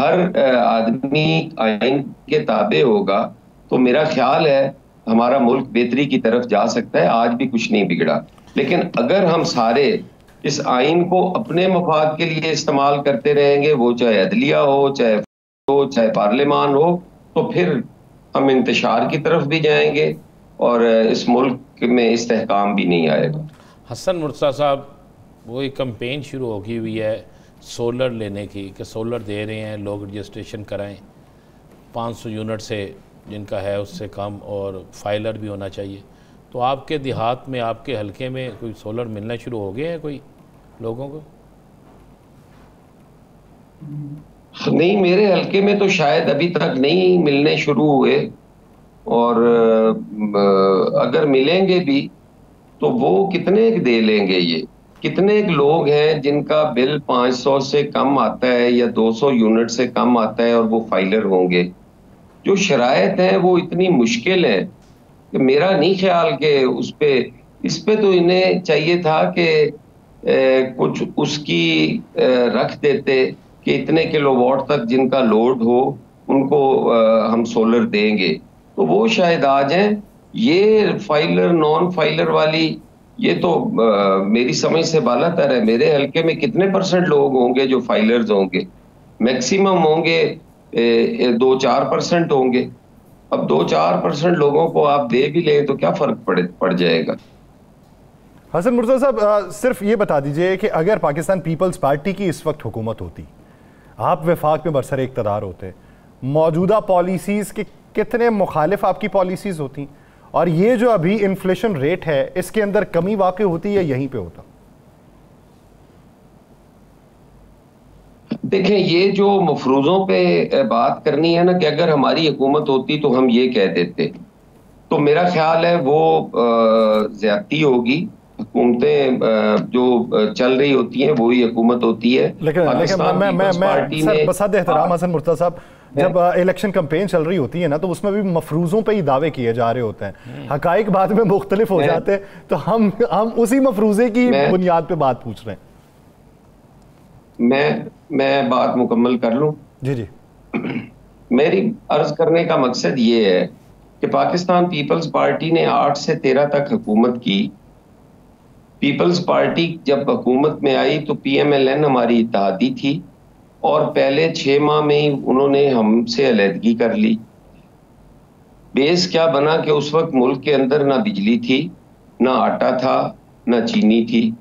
हर आदमी आइन के ताबे होगा, तो मेरा ख्याल है हमारा मुल्क बेहतरी की तरफ जा सकता है। आज भी कुछ नहीं बिगड़ा, लेकिन अगर हम सारे इस आइन को अपने मफाद के लिए इस्तेमाल करते रहेंगे, वो चाहे अदलिया हो, चाहे पार्लियामान हो, तो फिर हम इंतशार की तरफ भी जाएंगे और इस मुल्क में इस्तेहकाम भी नहीं आएगा। हसन मुर्तज़ा साहब, वो एक कैंपेन शुरू होगी हुई है सोलर लेने की, कि सोलर दे रहे हैं, लोग रजिस्ट्रेशन कराएं 500 यूनिट से जिनका है उससे कम, और फाइलर भी होना चाहिए। तो आपके देहात में, आपके हलके में कोई सोलर मिलना शुरू हो गए हैं कोई लोगों को? नहीं, मेरे हलके में तो शायद अभी तक नहीं मिलने शुरू हुए, और अगर मिलेंगे भी तो वो कितने दे लेंगे ये। कितने लोग हैं जिनका बिल 500 से कम आता है या 200 यूनिट से कम आता है और वो फाइलर होंगे। जो शराइत है वो इतनी मुश्किल है कि मेरा नहीं ख्याल कि इस पे तो इन्हें चाहिए था कि कुछ उसकी रख देते कि इतने किलोवाट तक जिनका लोड हो उनको हम सोलर देंगे, तो वो शायद आ जाए। ये फाइलर नॉन फाइलर वाली ये तो मेरी समझ से बालातर है। मेरे हल्के में कितने % लोग होंगे जो फाइलर्स होंगे? मैक्सिमम होंगे 2-4% होंगे। अब 2-4% लोगों को आप दे भी ले तो क्या फर्क पड़ जाएगा? हसन मुर्तज़ा साहब, सिर्फ ये बता दीजिए कि अगर पाकिस्तान पीपल्स पार्टी की इस वक्त हुकूमत होती, आप वफाक में बरसर इक़्तिदार होते, मौजूदा पॉलिसीज़ के कितने मुखालिफ आपकी पॉलिसीज़ होती, और ये जो अभी इन्फ्लेशन रेट है इसके अंदर कमी वाक़ई होती या यहीं पे होता? देखें, ये जो मफरूज़ों पे बात करनी है ना कि अगर हमारी हुकूमत होती तो हम ये कह देते, तो मेरा ख्याल है वो ज़्यादती होगी। हुकूमतें जो चल रही होती हैं वही हुकूमत होती है। लेकिन मैं बसद एहतराम हसन मुर्तज़ा साहब, जब इलेक्शन कैंपेन चल रही होती है ना तो उसमें भी मफरूज़ों पे ही दावे किए जा रहे होते हैं, हकाइक बाद में मुख्तलिफ हो जाते हैं, तो हम उसी मफरूज़े की बुनियाद पे बात पूछ रहे हैं। मैं बात मुकम्मल कर लूं? जी जी। मेरी अर्ज करने का मकसद ये है कि पाकिस्तान पीपल्स पार्टी ने 8 से 13 तक हुकूमत की। पीपल्स पार्टी जब हुकूमत में आई तो PMLN हमारी इत्तेहादी थी और पहले 6 माह में ही उन्होंने हमसे अलहदगी कर ली। बेस क्या बना कि उस वक्त मुल्क के अंदर ना बिजली थी, ना आटा था, ना चीनी थी।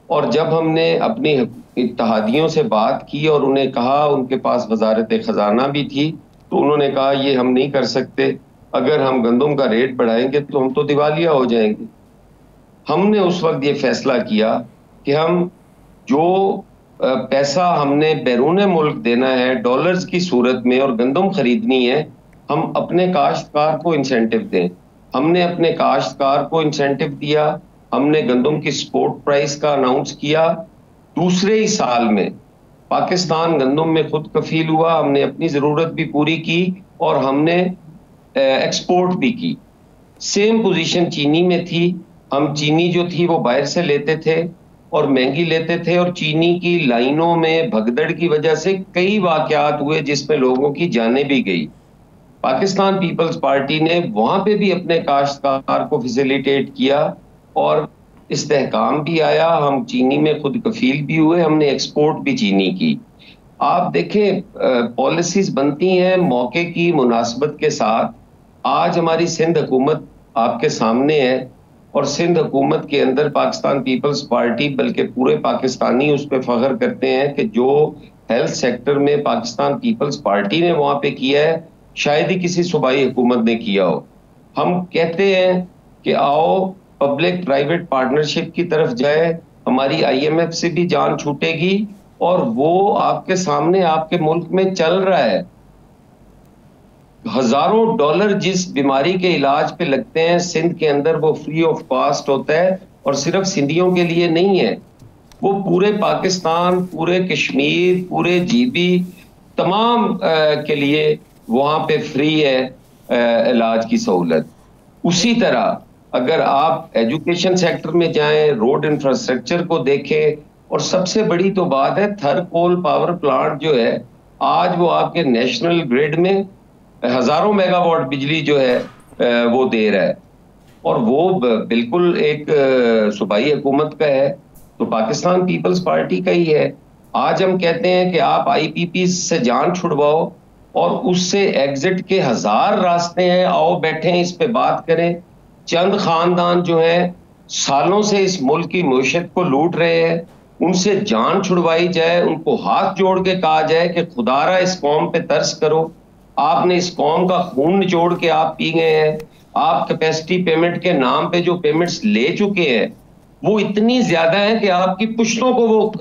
और जब हमने अपनी इत्तेहादियों से बात की और उन्हें कहा, उनके पास वजारत खजाना भी थी, तो उन्होंने कहा ये हम नहीं कर सकते, अगर हम गंदम का रेट बढ़ाएंगे तो हम तो दिवालिया हो जाएंगे। हमने उस वक्त ये फैसला किया कि हम जो पैसा हमने बैरून मुल्क देना है डॉलर्स की सूरत में और गंदम खरीदनी है, हम अपने काश्तकार को इंसेंटिव दें। हमने अपने काश्तकार को इंसेंटिव दिया, हमने गंदम की स्पोर्ट प्राइस का अनाउंस किया। दूसरे ही साल में पाकिस्तान गंदम में खुद कफील हुआ, हमने अपनी ज़रूरत भी पूरी की और हमने एक्सपोर्ट भी की। सेम पोजीशन चीनी में थी। हम चीनी जो थी वो बाहर से लेते थे और महंगी लेते थे, और चीनी की लाइनों में भगदड़ की वजह से कई वाकयात हुए जिसमें लोगों की जानें भी गई। पाकिस्तान पीपल्स पार्टी ने वहां पे भी अपने काश्तकार को फैसिलिटेट किया और इस्तेहकाम भी आया। हम चीनी में खुद कफील भी हुए, हमने एक्सपोर्ट भी चीनी की। आप देखें, पॉलिसीज बनती हैं मौके की मुनासबत के साथ। आज हमारी सिंध हुकूमत आपके सामने है और सिंध हुकूमत के अंदर पाकिस्तान पीपल्स पार्टी बल्कि पूरे पाकिस्तानी उस पर फख्र करते हैं कि जो हेल्थ सेक्टर में पाकिस्तान पीपल्स पार्टी ने वहां पे किया है शायद ही किसी सूबाई हुकूमत ने किया हो। हम कहते हैं कि आओ पब्लिक प्राइवेट पार्टनरशिप की तरफ जाए, हमारी IMF से भी जान छूटेगी और वो आपके सामने आपके मुल्क में चल रहा है। हजारों डॉलर जिस बीमारी के इलाज पे लगते हैं सिंध के अंदर वो फ्री ऑफ कॉस्ट होता है, और सिर्फ सिंधियों के लिए नहीं है, वो पूरे पाकिस्तान, पूरे कश्मीर, पूरे GB तमाम के लिए वहां पे फ्री है इलाज की सहूलत। उसी तरह अगर आप एजुकेशन सेक्टर में जाएं, रोड इंफ्रास्ट्रक्चर को देखें, और सबसे बड़ी तो बात है थर्मल पावर प्लांट जो है आज वो आपके नेशनल ग्रिड में हजारों मेगावाट बिजली जो है वो दे रहा है, और वो बिल्कुल एक सूबाई हुकूमत का है, तो पाकिस्तान पीपल्स पार्टी का ही है। आज हम कहते हैं कि आप IPP से जान छुड़वाओ और उससे एग्जिट के 1000 रास्ते हैं, आओ बैठे इस पे बात करें। चंद खानदान जो है सालों से इस मुल्क की मईशत को लूट रहे हैं, उनसे जान छुड़वाई जाए, उनको हाथ जोड़ के कहा जाए कि खुदारा इस कौम पे तरस करो, आपने इस कौम का खून निचोड़ के आप पी गए हैं। आप कैपेसिटी पेमेंट के नाम पे जो पेमेंट्स ले चुके हैं वो इतनी ज्यादा है कि आपकी पुश्तों को वो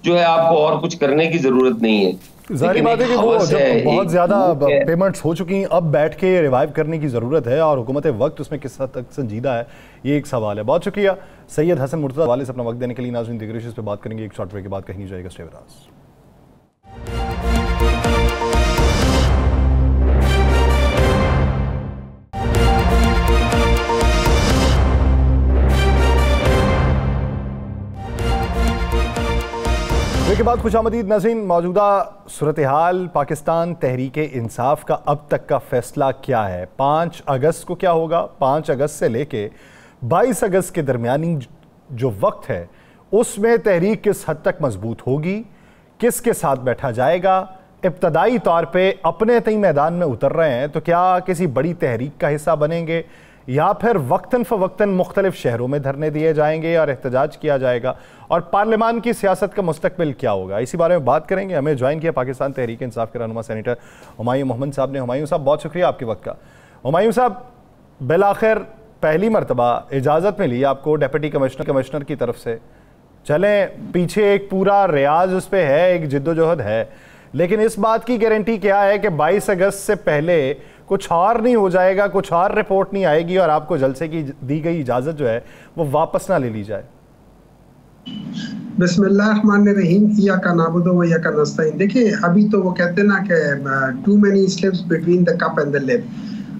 जो है आपको और कुछ करने की जरूरत नहीं है। जाहिर बात है कि वो जब बहुत ज़्यादा पेमेंट्स हो चुकी हैं, अब बैठ के रिवाइव करने की ज़रूरत है और हुकूमत वक्त उसमें किस हद तक संजीदा है, ये एक सवाल है। बहुत शुक्रिया सैयद हसन मुर्तज़ा वाले से अपना वक्त देने के लिए। नाज़रीन दीगर इश्यूज़ पे बात करेंगे एक शॉर्ट ब्रेक के बाद, कहीं नहीं जाएगा, स्टे विद अस। के बाद खुशामदीद नाज़रीन। मौजूदा सूरत हाल पाकिस्तान तहरीक इंसाफ का अब तक का फैसला क्या है? 5 अगस्त को क्या होगा? 5 अगस्त से लेके 22 अगस्त के दरमियानी जो वक्त है उसमें तहरीक किस हद तक मजबूत होगी, किसके साथ बैठा जाएगा? इब्तदाई तौर पे अपने तय मैदान में उतर रहे हैं तो क्या किसी बड़ी तहरीक का हिस्सा बनेंगे या फिर वक्तन फ़वक्तन मुख्तलिफ शहरों में धरने दिए जाएंगे और एहतजाज किया जाएगा? और पार्लियामान की सियासत का मुस्तकबिल क्या होगा, इसी बारे में बात करेंगे। हमें ज्वाइन किया पाकिस्तान तहरीक इंसाफ के रहनुमा सेनेटर हुमायूं मोहम्मद साहब ने। हुमायूं साहब बहुत शुक्रिया आपके वक्त का। हुमायूं साहब, बिलाखिर पहली मरतबा इजाज़त मिली आपको डिप्टी कमिश्नर की तरफ से। चलें, पीछे एक पूरा रियाज उस पर है, एक जिद्दोजहद है, लेकिन इस बात की गारंटी क्या है कि 22 अगस्त से पहले कुछ और नहीं हो जाएगा, कुछ और रिपोर्ट नहीं आएगी और आपको जलसे की दी गई इजाज़त जो है वो वापस ना ले ली जाए? बिस्मिल्लाहिर्रहमानिर्रहीम, इय्याका नअबुदु व इय्याका नस्तईन। देखिए, अभी तो वो कहते हैं ना कि too many slips between the cup and the lip.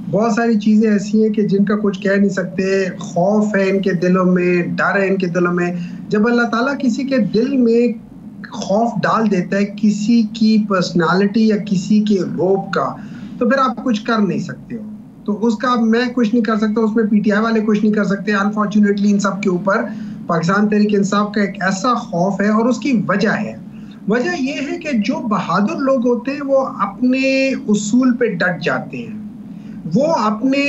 बहुत सारी चीज़ें ऐसी हैं कि जिनका कुछ कह नहीं सकते। खौफ है इनके दिलों में, डर है इनके दिलों में। जब अल्लाह ताला किसी के दिल में खौफ डाल देता है किसी की पर्सनालिटी या किसी के रोब का, तो फिर आप कुछ कर नहीं सकते हो। तो उसका मैं कुछ नहीं कर सकता, उसमें पीटीआई वाले कुछ नहीं कर सकते। अनफॉर्चुनेटली इन सब के ऊपर पाकिस्तान तहरीक इंसाफ का एक ऐसा खौफ है और उसकी वजह है। वजह यह है कि जो बहादुर लोग होते हैं वो अपने उसूल पे डट जाते हैं, वो अपने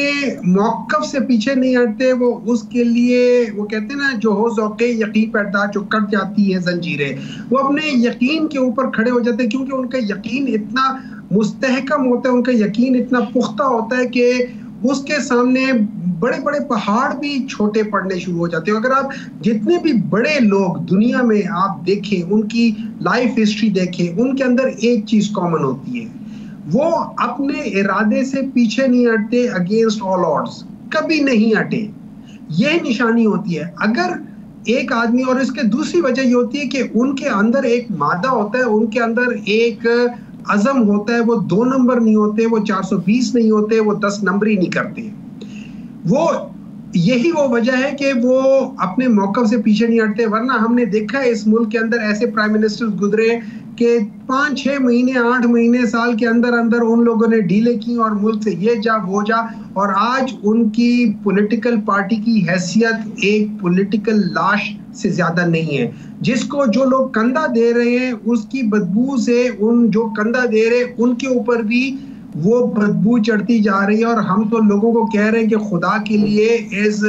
मौक़िफ़ से पीछे नहीं हटते। वो उसके लिए वो कहते हैं ना, जो हो ज़ौक़े यकीन पैदा जो कट जाती है जंजीरें, वो अपने यकीन के ऊपर खड़े हो जाते हैं, क्योंकि उनका यकीन इतना मुस्तहकम होता है, उनका यकीन इतना पुख्ता होता है कि उसके सामने बड़े बड़े पहाड़ भी छोटे पड़ने शुरू हो जाते हैं। अगर आप जितने भी बड़े लोग दुनिया में आप देखें, उनकी लाइफ हिस्ट्री देखें, उनके अंदर एक चीज़ कॉमन होती है, वो अपने इरादे से पीछे नहीं हटते, अगेंस्ट ऑल ऑड्स कभी नहीं हटे। ये निशानी होती है अगर एक आदमी, और इसके दूसरी वजह ये होती है कि उनके अंदर एक मादा होता है, उनके अंदर एक अज़म होता है। वो 2 नंबर नहीं होते, वो 420 नहीं होते, वो 10 नंबर ही नहीं करते। वो यही वो वजह है कि वो अपने मौक़िफ़ से पीछे नहीं हटते। वरना हमने देखा है इस मुल्क के अंदर ऐसे प्राइम मिनिस्टर गुजरे कि 5-6 महीने 8 महीने साल के अंदर अंदर उन लोगों ने डीले की और मुल्क से ये जा वो जा, और आज उनकी पॉलिटिकल पार्टी की हैसियत एक पॉलिटिकल लाश से ज्यादा नहीं है। जिसको जो लोग कंधा दे रहे हैं उसकी बदबू से उन जो कंधा दे रहे हैं उनके ऊपर भी वो बदबू चढ़ती जा रही है। और हम तो लोगों को कह रहे हैं कि खुदा के लिए इस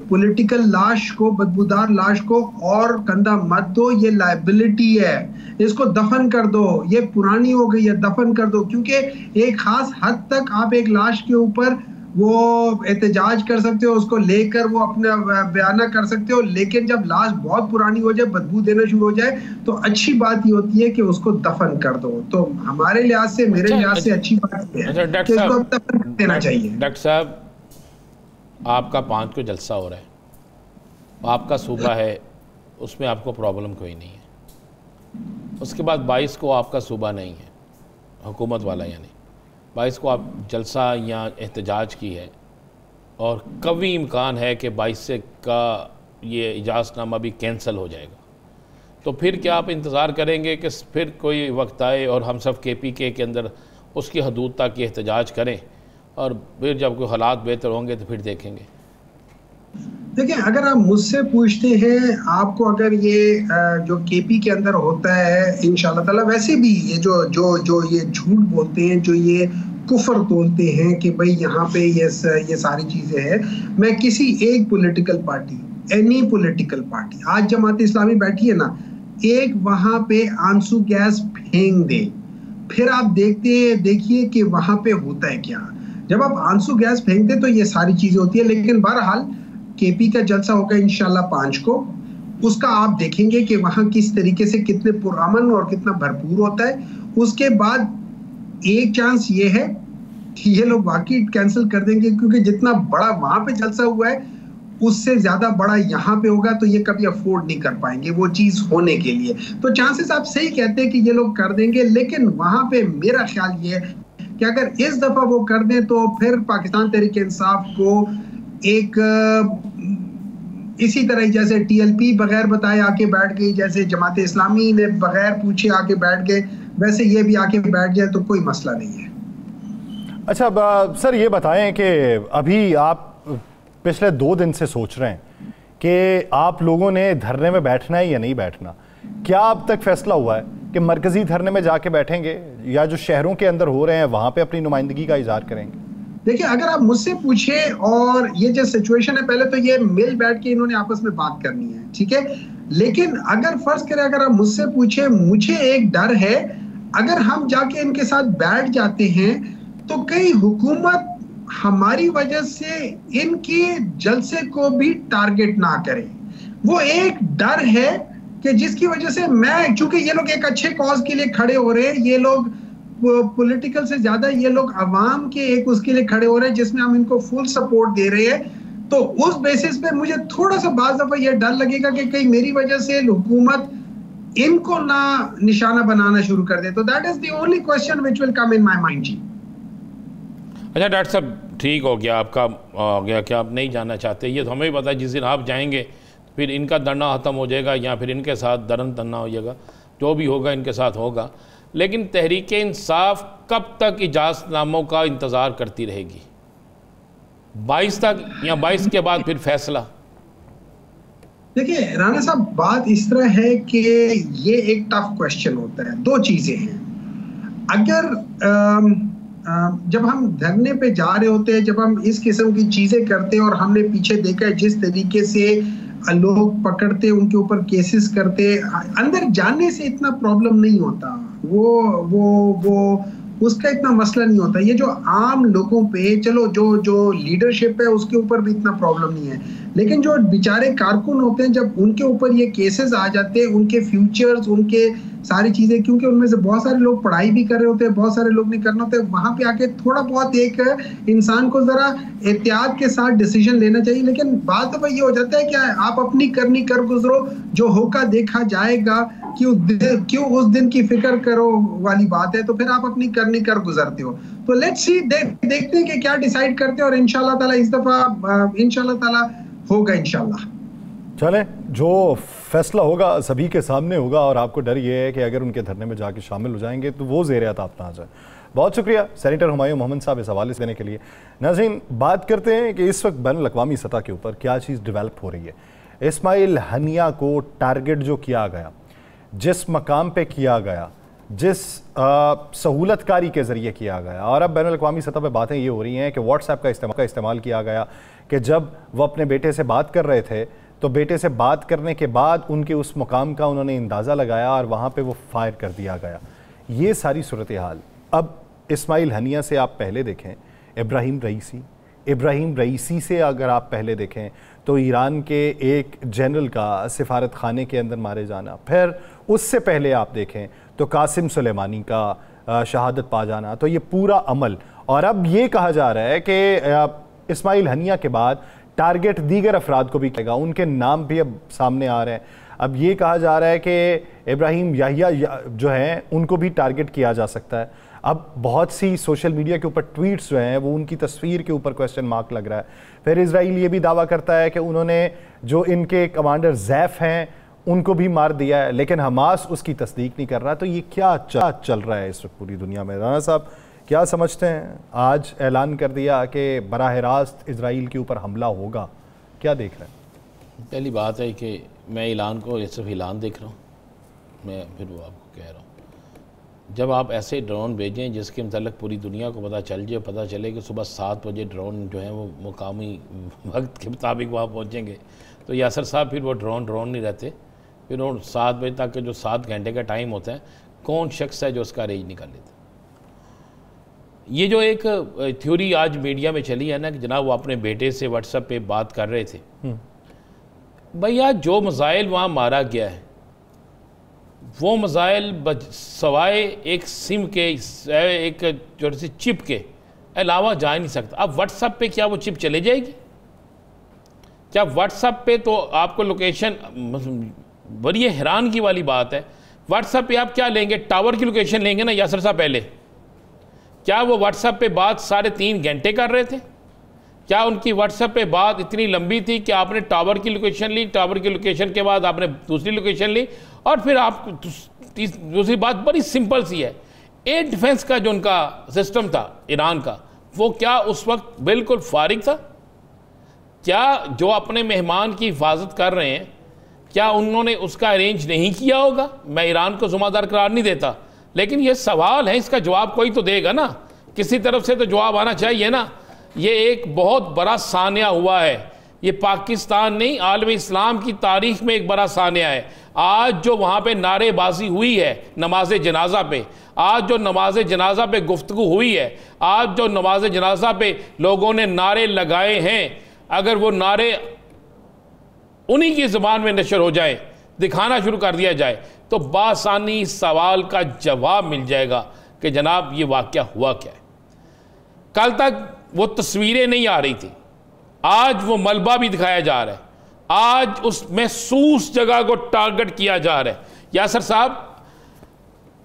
पॉलिटिकल लाश को, बदबूदार लाश को और कंधा मत दो, ये लायबिलिटी है, इसको दफन कर दो, ये पुरानी हो गई है, दफन कर दो। क्योंकि एक खास हद तक आप एक लाश के ऊपर वो एहतजाज कर सकते हो, उसको लेकर वो अपना बयाना कर सकते हो, लेकिन जब लाश बहुत पुरानी हो जाए, बदबू देना शुरू हो जाए, तो अच्छी बात ये होती है कि उसको दफन कर दो। तो हमारे लिहाज से, मेरे लिहाज से अच्छी बात है कि इसको दफन कर देना चाहिए। डॉक्टर साहब, आपका 5 को जलसा हो रहा है, आपका सूबा है, उसमें आपको प्रॉब्लम कोई नहीं है। उसके बाद 22 को आपका सूबा नहीं है, हुकूमत वाला यानी 22 को आप जलसा या एहतजाज की है, और कभी इम्कान है कि 22 से का ये इजाज़तनामा भी कैंसिल हो जाएगा। तो फिर क्या आप इंतज़ार करेंगे कि फिर कोई वक्त आए और हम सब KPK के अंदर उसकी हदूद तक एहतजाज करें, और फिर जब कोई हालात बेहतर होंगे तो फिर देखेंगे? देखिए, अगर आप मुझसे पूछते हैं, आपको अगर ये जो KP के अंदर होता है इंशाल्लाह ताला, वैसे भी ये जो ये झूठ बोलते हैं, जो ये कुफर तोलते हैं कि भाई यहाँ पे ये सारी चीज़ें हैं, मैं किसी एक political party, any political party, आज जमात इस्लामी बैठी है ना, एक वहाँ पे आंसू गैस फेंक दे, फिर आप देखिए कि वहाँ पे होता है क्या। जब आप आंसू गैस फेंकते तो ये सारी चीज़ें होती है। लेकिन बहरहाल KP का जलसा होगा इंशाल्लाह 5 को, उसका आप देखेंगे कि वहाँ किस तरीके से कितने पुरअमन और कितना भरपूर होता है। उसके बाद एक चांस ये है कि ये लोग वाकई कैंसिल कर देंगे, क्योंकि जितना बड़ा वहां पे जलसा हुआ है उससे ज्यादा बड़ा यहाँ पे होगा, तो ये कभी अफोर्ड नहीं कर पाएंगे वो चीज होने के लिए। तो चांसेस आप सही कहते हैं कि ये लोग कर देंगे, लेकिन वहां पे मेरा ख्याल ये है कि अगर इस दफा वो कर दें तो फिर पाकिस्तान तहरीक-ए-इंसाफ को एक इसी तरह जैसे TLP बगैर बताए आके बैठ गई, जैसे जमात इस्लामी ने बगैर पूछे आके बैठ गए, वैसे ये भी आके बैठ जाए तो कोई मसला नहीं है। अच्छा सर, ये बताएं कि अभी आप पिछले 2 दिन से सोच रहे हैं कि आप लोगों ने धरने में बैठना है या नहीं बैठना। क्या अब तक फैसला हुआ है कि मरकजी धरने में जाके बैठेंगे या जो शहरों के अंदर हो रहे हैं वहां पे अपनी नुमाइंदगी का इजहार करेंगे? देखिए, अगर आप मुझसे पूछे, और ये जो सिचुएशन है, पहले तो ये मिल बैठ के इन्होंने आपस में बात करनी है, ठीक है, लेकिन अगर फर्ज करें, अगर आप मुझसे पूछे, मुझे एक डर है अगर हम जाके इनके साथ बैठ जाते हैं तो कई हुकूमत हमारी वजह से इनके जलसे को भी टारगेट ना करे। वो एक डर है कि जिसकी वजह से मैं, चूंकि ये लोग एक अच्छे कॉज के लिए खड़े हो रहे हैं, ये लोग पॉलिटिकल से ज्यादा ये लोग अवाम के एक उसके लिए खड़े हो रहे हैं जिसमें हम इनको फुल सपोर्ट दे रहे हैं, तो उस बेसिस पे मुझे थोड़ा सा बाज़ दफा ये डर लगेगा कि कहीं मेरी वजह से हुकूमत इनको ना निशाना बनाना शुरू कर दे। तो that is the only question which will come in my mind जी। अच्छा डॉक्टर साहब, ठीक हो गया आपका, हो गया कि आप नहीं जाना चाहते, ये तो हमें भी पता है जिस दिन आप जाएंगे फिर इनका धरना ख़त्म हो जाएगा या फिर इनके साथ दरन तन्ना हो जाएगा, जो भी होगा इनके साथ होगा। लेकिन तहरीक-ए-इंसाफ कब तक इजाज़तनामों का इंतज़ार करती रहेगी? 22 तक या 22 के बाद फिर फैसला? देखिए राना साहब, बात इस तरह है कि ये एक टफ क्वेश्चन होता है। 2 चीज़ें हैं, अगर जब हम धरने पे जा रहे होते हैं, जब हम इस किस्म की चीज़ें करते हैं और हमने पीछे देखा है जिस तरीके से लोग पकड़ते, उनके ऊपर केसेस करते, अंदर जाने से इतना प्रॉब्लम नहीं होता, वो उसका इतना मसला नहीं होता। ये जो आम लोगों पे, चलो जो लीडरशिप है उसके ऊपर भी इतना प्रॉब्लम नहीं है, लेकिन जो बेचारे कारकुन होते हैं, जब उनके ऊपर ये केसेस आ जाते हैं, उनके फ्यूचर्स, उनके सारी चीजें, क्योंकि उनमें से बहुत सारे लोग पढ़ाई भी कर रहे होते हैं, बहुत सारे लोग नहीं करना होते, वहां पे आके थोड़ा बहुत एक इंसान को जरा एहतियात के साथ डिसीजन लेना चाहिए। लेकिन बात तो ये हो जाता है कि आप अपनी करनी कर गुजरो, जो होगा देखा जाएगा, क्यों उस दिन की फिक्र करो वाली बात है, तो फिर आप अपनी करनी कर गुजरते हो। तो लेट्स सी, देखते हैं कि क्या डिसाइड करते हैं, और इंशाल्लाह ताला इस दफा इंशाल्लाह ताला होगा इंशाल्लाह। चलें, जो फैसला होगा सभी के सामने होगा, और आपको डर ये है कि अगर उनके धरने में जाके शामिल हो जाएंगे तो वो ज़ेर अताब ना आ जाए। बहुत शुक्रिया सेनेटर हुमायूं मोहम्मद साहब इस हवाले से देने के लिए। नाज़रीन, बात करते हैं कि इस वक्त बैनुल-अक़वामी सतह के ऊपर क्या चीज़ डेवलप हो रही है। इस्माइल हनिया को टारगेट जो किया गया, जिस मकाम पे किया गया, जिस सहूलतकारी के ज़रिए किया गया, और अब बैनुल-अक़वामी सतह पे बातें ये हो रही हैं कि व्हाट्सएप का इस्तेमाल किया गया, कि जब वो अपने बेटे से बात कर रहे थे तो बेटे से बात करने के बाद उनके उस मुकाम का उन्होंने अंदाज़ा लगाया और वहाँ पे वो फायर कर दिया गया। ये सारी सूरत हाल अब इस्माइल हनिया से आप पहले देखें, इब्राहिम रईसी से अगर आप पहले देखें तो ईरान के एक जनरल का सिफारत खाने के अंदर मारे जाना, फिर उससे पहले आप देखें तो कासिम सुलेमानी का शहादत पा जाना, तो ये पूरा अमल। और अब ये कहा जा रहा है कि इस्माइल हनिया के बाद टारगेट दीगर अफराद को भी करेगा, उनके नाम भी अब सामने आ रहे हैं। अब ये कहा जा रहा है कि इब्राहिम याहिया जो हैं उनको भी टारगेट किया जा सकता है। अब बहुत सी सोशल मीडिया के ऊपर ट्वीट्स जो हैं वो उनकी तस्वीर के ऊपर क्वेश्चन मार्क लग रहा है। फिर इजराइल ये भी दावा करता है कि उन्होंने जो इनके कमांडर ज़ैफ हैं उनको भी मार दिया है, लेकिन हमास उसकी तस्दीक नहीं कर रहा। तो ये क्या चल रहा है इस वक्त पूरी दुनिया में? राना साहब क्या समझते हैं? आज ऐलान कर दिया कि बराह रास्त इजराइल के ऊपर हमला होगा, क्या देख रहे हैं? पहली बात है कि मैं ऐलान को सिर्फ ऐलान देख रहा हूँ, मैं फिर वो आपको कह रहा हूँ, जब आप ऐसे ड्रोन भेजें जिसके मतलब पूरी दुनिया को पता चल जाए, पता चले कि सुबह 7 बजे ड्रोन जो है वो मुकामी वक्त के मुताबिक वहाँ पहुँचेंगे, तो यासर साहब फिर वो ड्रोन नहीं रहते। फिर वो 7 बजे तक के जो 7 घंटे का टाइम होता है, कौन शख्स है जो उसका रेंज निकाल लेता? ये जो एक थ्योरी आज मीडिया में चली है ना कि जनाब वो अपने बेटे से व्हाट्सएप पे बात कर रहे थे, भैया जो मिसाइल वहाँ मारा गया है वो मसाइल सवाए एक सिम के, एक छोटी सी चिप के अलावा जा नहीं सकता। अब व्हाट्सएप पे क्या वो चिप चले जाएगी? क्या व्हाट्सएप पे तो आपको लोकेशन, बड़ी हैरान की वाली बात है, व्हाट्सएप पे आप क्या लेंगे? टावर की लोकेशन लेंगे ना यासर साहब पहले। क्या वो व्हाट्सएप पे बात 3.5 घंटे कर रहे थे? क्या उनकी व्हाट्सएप पे बात इतनी लंबी थी कि आपने टावर की लोकेशन ली, टावर की लोकेशन के बाद आपने दूसरी लोकेशन ली, और फिर आप दूसरी बात बड़ी सिंपल सी है, एयर डिफेंस का जो उनका सिस्टम था ईरान का, वो क्या उस वक्त बिल्कुल फारिग था? क्या जो अपने मेहमान की हिफाजत कर रहे हैं, क्या उन्होंने उसका अरेंज नहीं किया होगा? मैं ईरान को ज़िम्मेदार करार नहीं देता, लेकिन ये सवाल है, इसका जवाब कोई तो देगा ना, किसी तरफ से तो जवाब आना चाहिए ना। ये एक बहुत बड़ा सानिया हुआ है, ये पाकिस्तान नहीं आलम इस्लाम की तारीख में एक बड़ा सानिया है। आज जो वहाँ पे नारेबाजी हुई है नमाज जनाजा पे, आज जो नमाज जनाजा पे गुफ्तगू हुई है, आज जो नमाज जनाजा पे लोगों ने नारे लगाए हैं, अगर वो नारे उन्हीं की ज़बान में नशर हो जाए, दिखाना शुरू कर दिया जाए, तो बासानी सवाल का जवाब मिल जाएगा कि जनाब ये वाक़या हुआ क्या है। कल तक वो तस्वीरें नहीं आ रही थी, आज वो मलबा भी दिखाया जा रहा है, आज उस महसूस जगह को टारगेट किया जा रहा है। यासर साहब,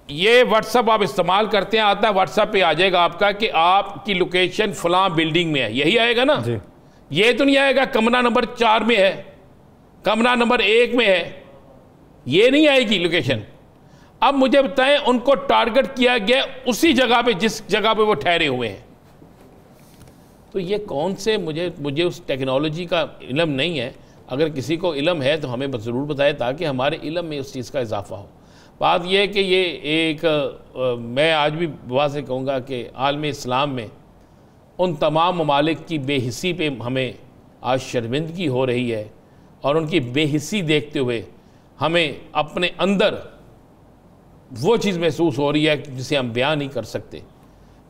ये व्हाट्सएप आप इस्तेमाल करते हैं, आता है व्हाट्सएप पे आ जाएगा आपका कि आपकी लोकेशन फलां बिल्डिंग में है, यही आएगा ना जी। ये तो नहीं आएगा कमरा नंबर 4 में है, कमरा नंबर 1 में है, ये नहीं आएगी लोकेशन। अब मुझे बताएं, उनको टारगेट किया गया उसी जगह पे जिस जगह पे वो ठहरे हुए हैं। तो ये कौन से, मुझे उस टेक्नोलॉजी का इल्म नहीं है, अगर किसी को इल्म है तो हमें ज़रूर बताए ताकि हमारे इल्म में उस चीज़ का इजाफा हो। बात यह है कि ये एक मैं आज भी बात से कहूँगा कि आलम इस्लाम में उन तमाम ममालिक की बेहिसी पे हमें आज शर्मिंदगी हो रही है, और उनकी बेहिसी देखते हुए हमें अपने अंदर वो चीज़ महसूस हो रही है जिसे हम बयान नहीं कर सकते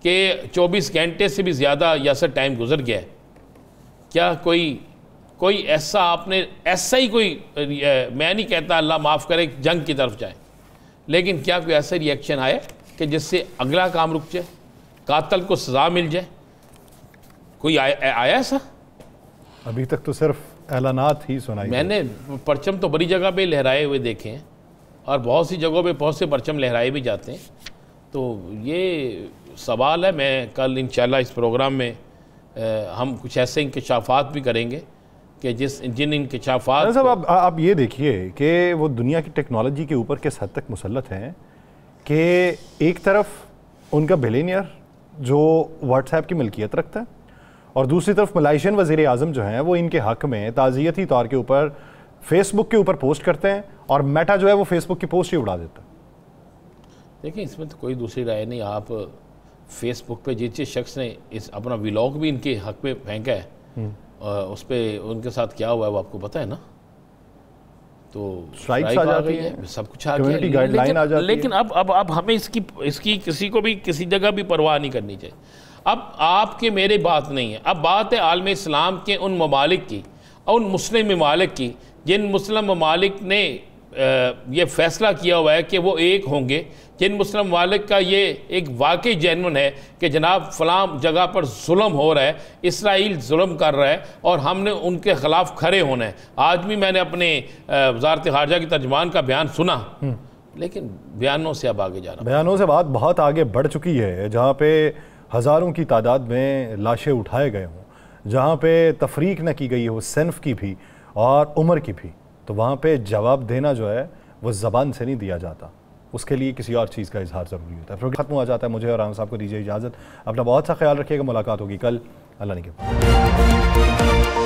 कि 24 घंटे से भी ज़्यादा यासर टाइम गुजर गया है। क्या कोई ऐसा आपने ऐसा ही कोई, मैं नहीं कहता अल्लाह माफ़ करे जंग की तरफ जाए, लेकिन क्या कोई ऐसा रिएक्शन आया कि जिससे अगला काम रुक जाए, कातल को सज़ा मिल जाए? कोई आया ऐसा? अभी तक तो सिर्फ ऐलानात ही सुनाई। मैंने परचम तो बड़ी जगह पे लहराए हुए देखे हैं, और बहुत सी जगहों पे बहुत से परचम लहराए भी जाते हैं। तो ये सवाल है, मैं कल इंशाल्लाह इस प्रोग्राम में हम कुछ ऐसे इंकशाफात भी करेंगे कि जिन इंकशाफात साहब आप ये देखिए कि वो दुनिया की टेक्नोलॉजी के ऊपर किस हद तक मुसल्लत हैं कि एक तरफ उनका बिलियनियर जो व्हाट्सएप की मिल्कियत रखता है, और दूसरी तरफ मलाइशियन वज़ीर आज़म जो हैं वो इनके हक़ में ताज़ियती तौर के ऊपर फेसबुक के ऊपर पोस्ट करते हैं, और मेटा जो है वो फेसबुक की पोस्ट ही उड़ा देता है। देखिए, इसमें तो कोई दूसरी राय नहीं। आप फेसबुक पे जिस शख्स ने इस अपना व्लॉग भी इनके हक़ में फेंका है, उस पर उनके साथ क्या हुआ है वो आपको पता है ना। तो स्ट्राइक्स आ जाती है, सब कुछ आ गया, गाइडलाइन आ जाती है। लेकिन अब हमें इसकी किसी को भी किसी जगह भी परवाह नहीं करनी चाहिए। अब आपके मेरे बात नहीं है, अब बात है आलम इस्लाम के उन ममालिक की और उन मुस्लिम ममालिक की जिन मुस्लिम ममालिक ने ये फ़ैसला किया हुआ है कि वो एक होंगे, जिन मुस्लिम ममालिक का ये एक वाकई जेन्युइन है कि जनाब फ़लाँ जगह पर जुल्म हो रहा है, इसराइल जुल्म कर रहा है और हमने उनके ख़िलाफ़ खड़े होना है। आज भी मैंने अपने वज़ारत ख़ारजा की तर्जुमान का बयान सुना, लेकिन बयानों से अब आगे जा रहा, बयानों से बात बहुत आगे बढ़ चुकी है, जहाँ पे हज़ारों की तादाद में लाशें उठाए गए हों, जहाँ पे तफरीक न की गई हो सिन्फ की भी और उम्र की भी, तो वहाँ पे जवाब देना जो है वो ज़बान से नहीं दिया जाता, उसके लिए किसी और चीज़ का इजहार ज़रूरी होता है। प्रोग्राम ख़त्म हो जाता है, मुझे और आनंद साहब को दीजिए इजाज़त। अपना बहुत सा ख्याल रखिएगा, मुलाकात होगी कल, अल्लाह ने के।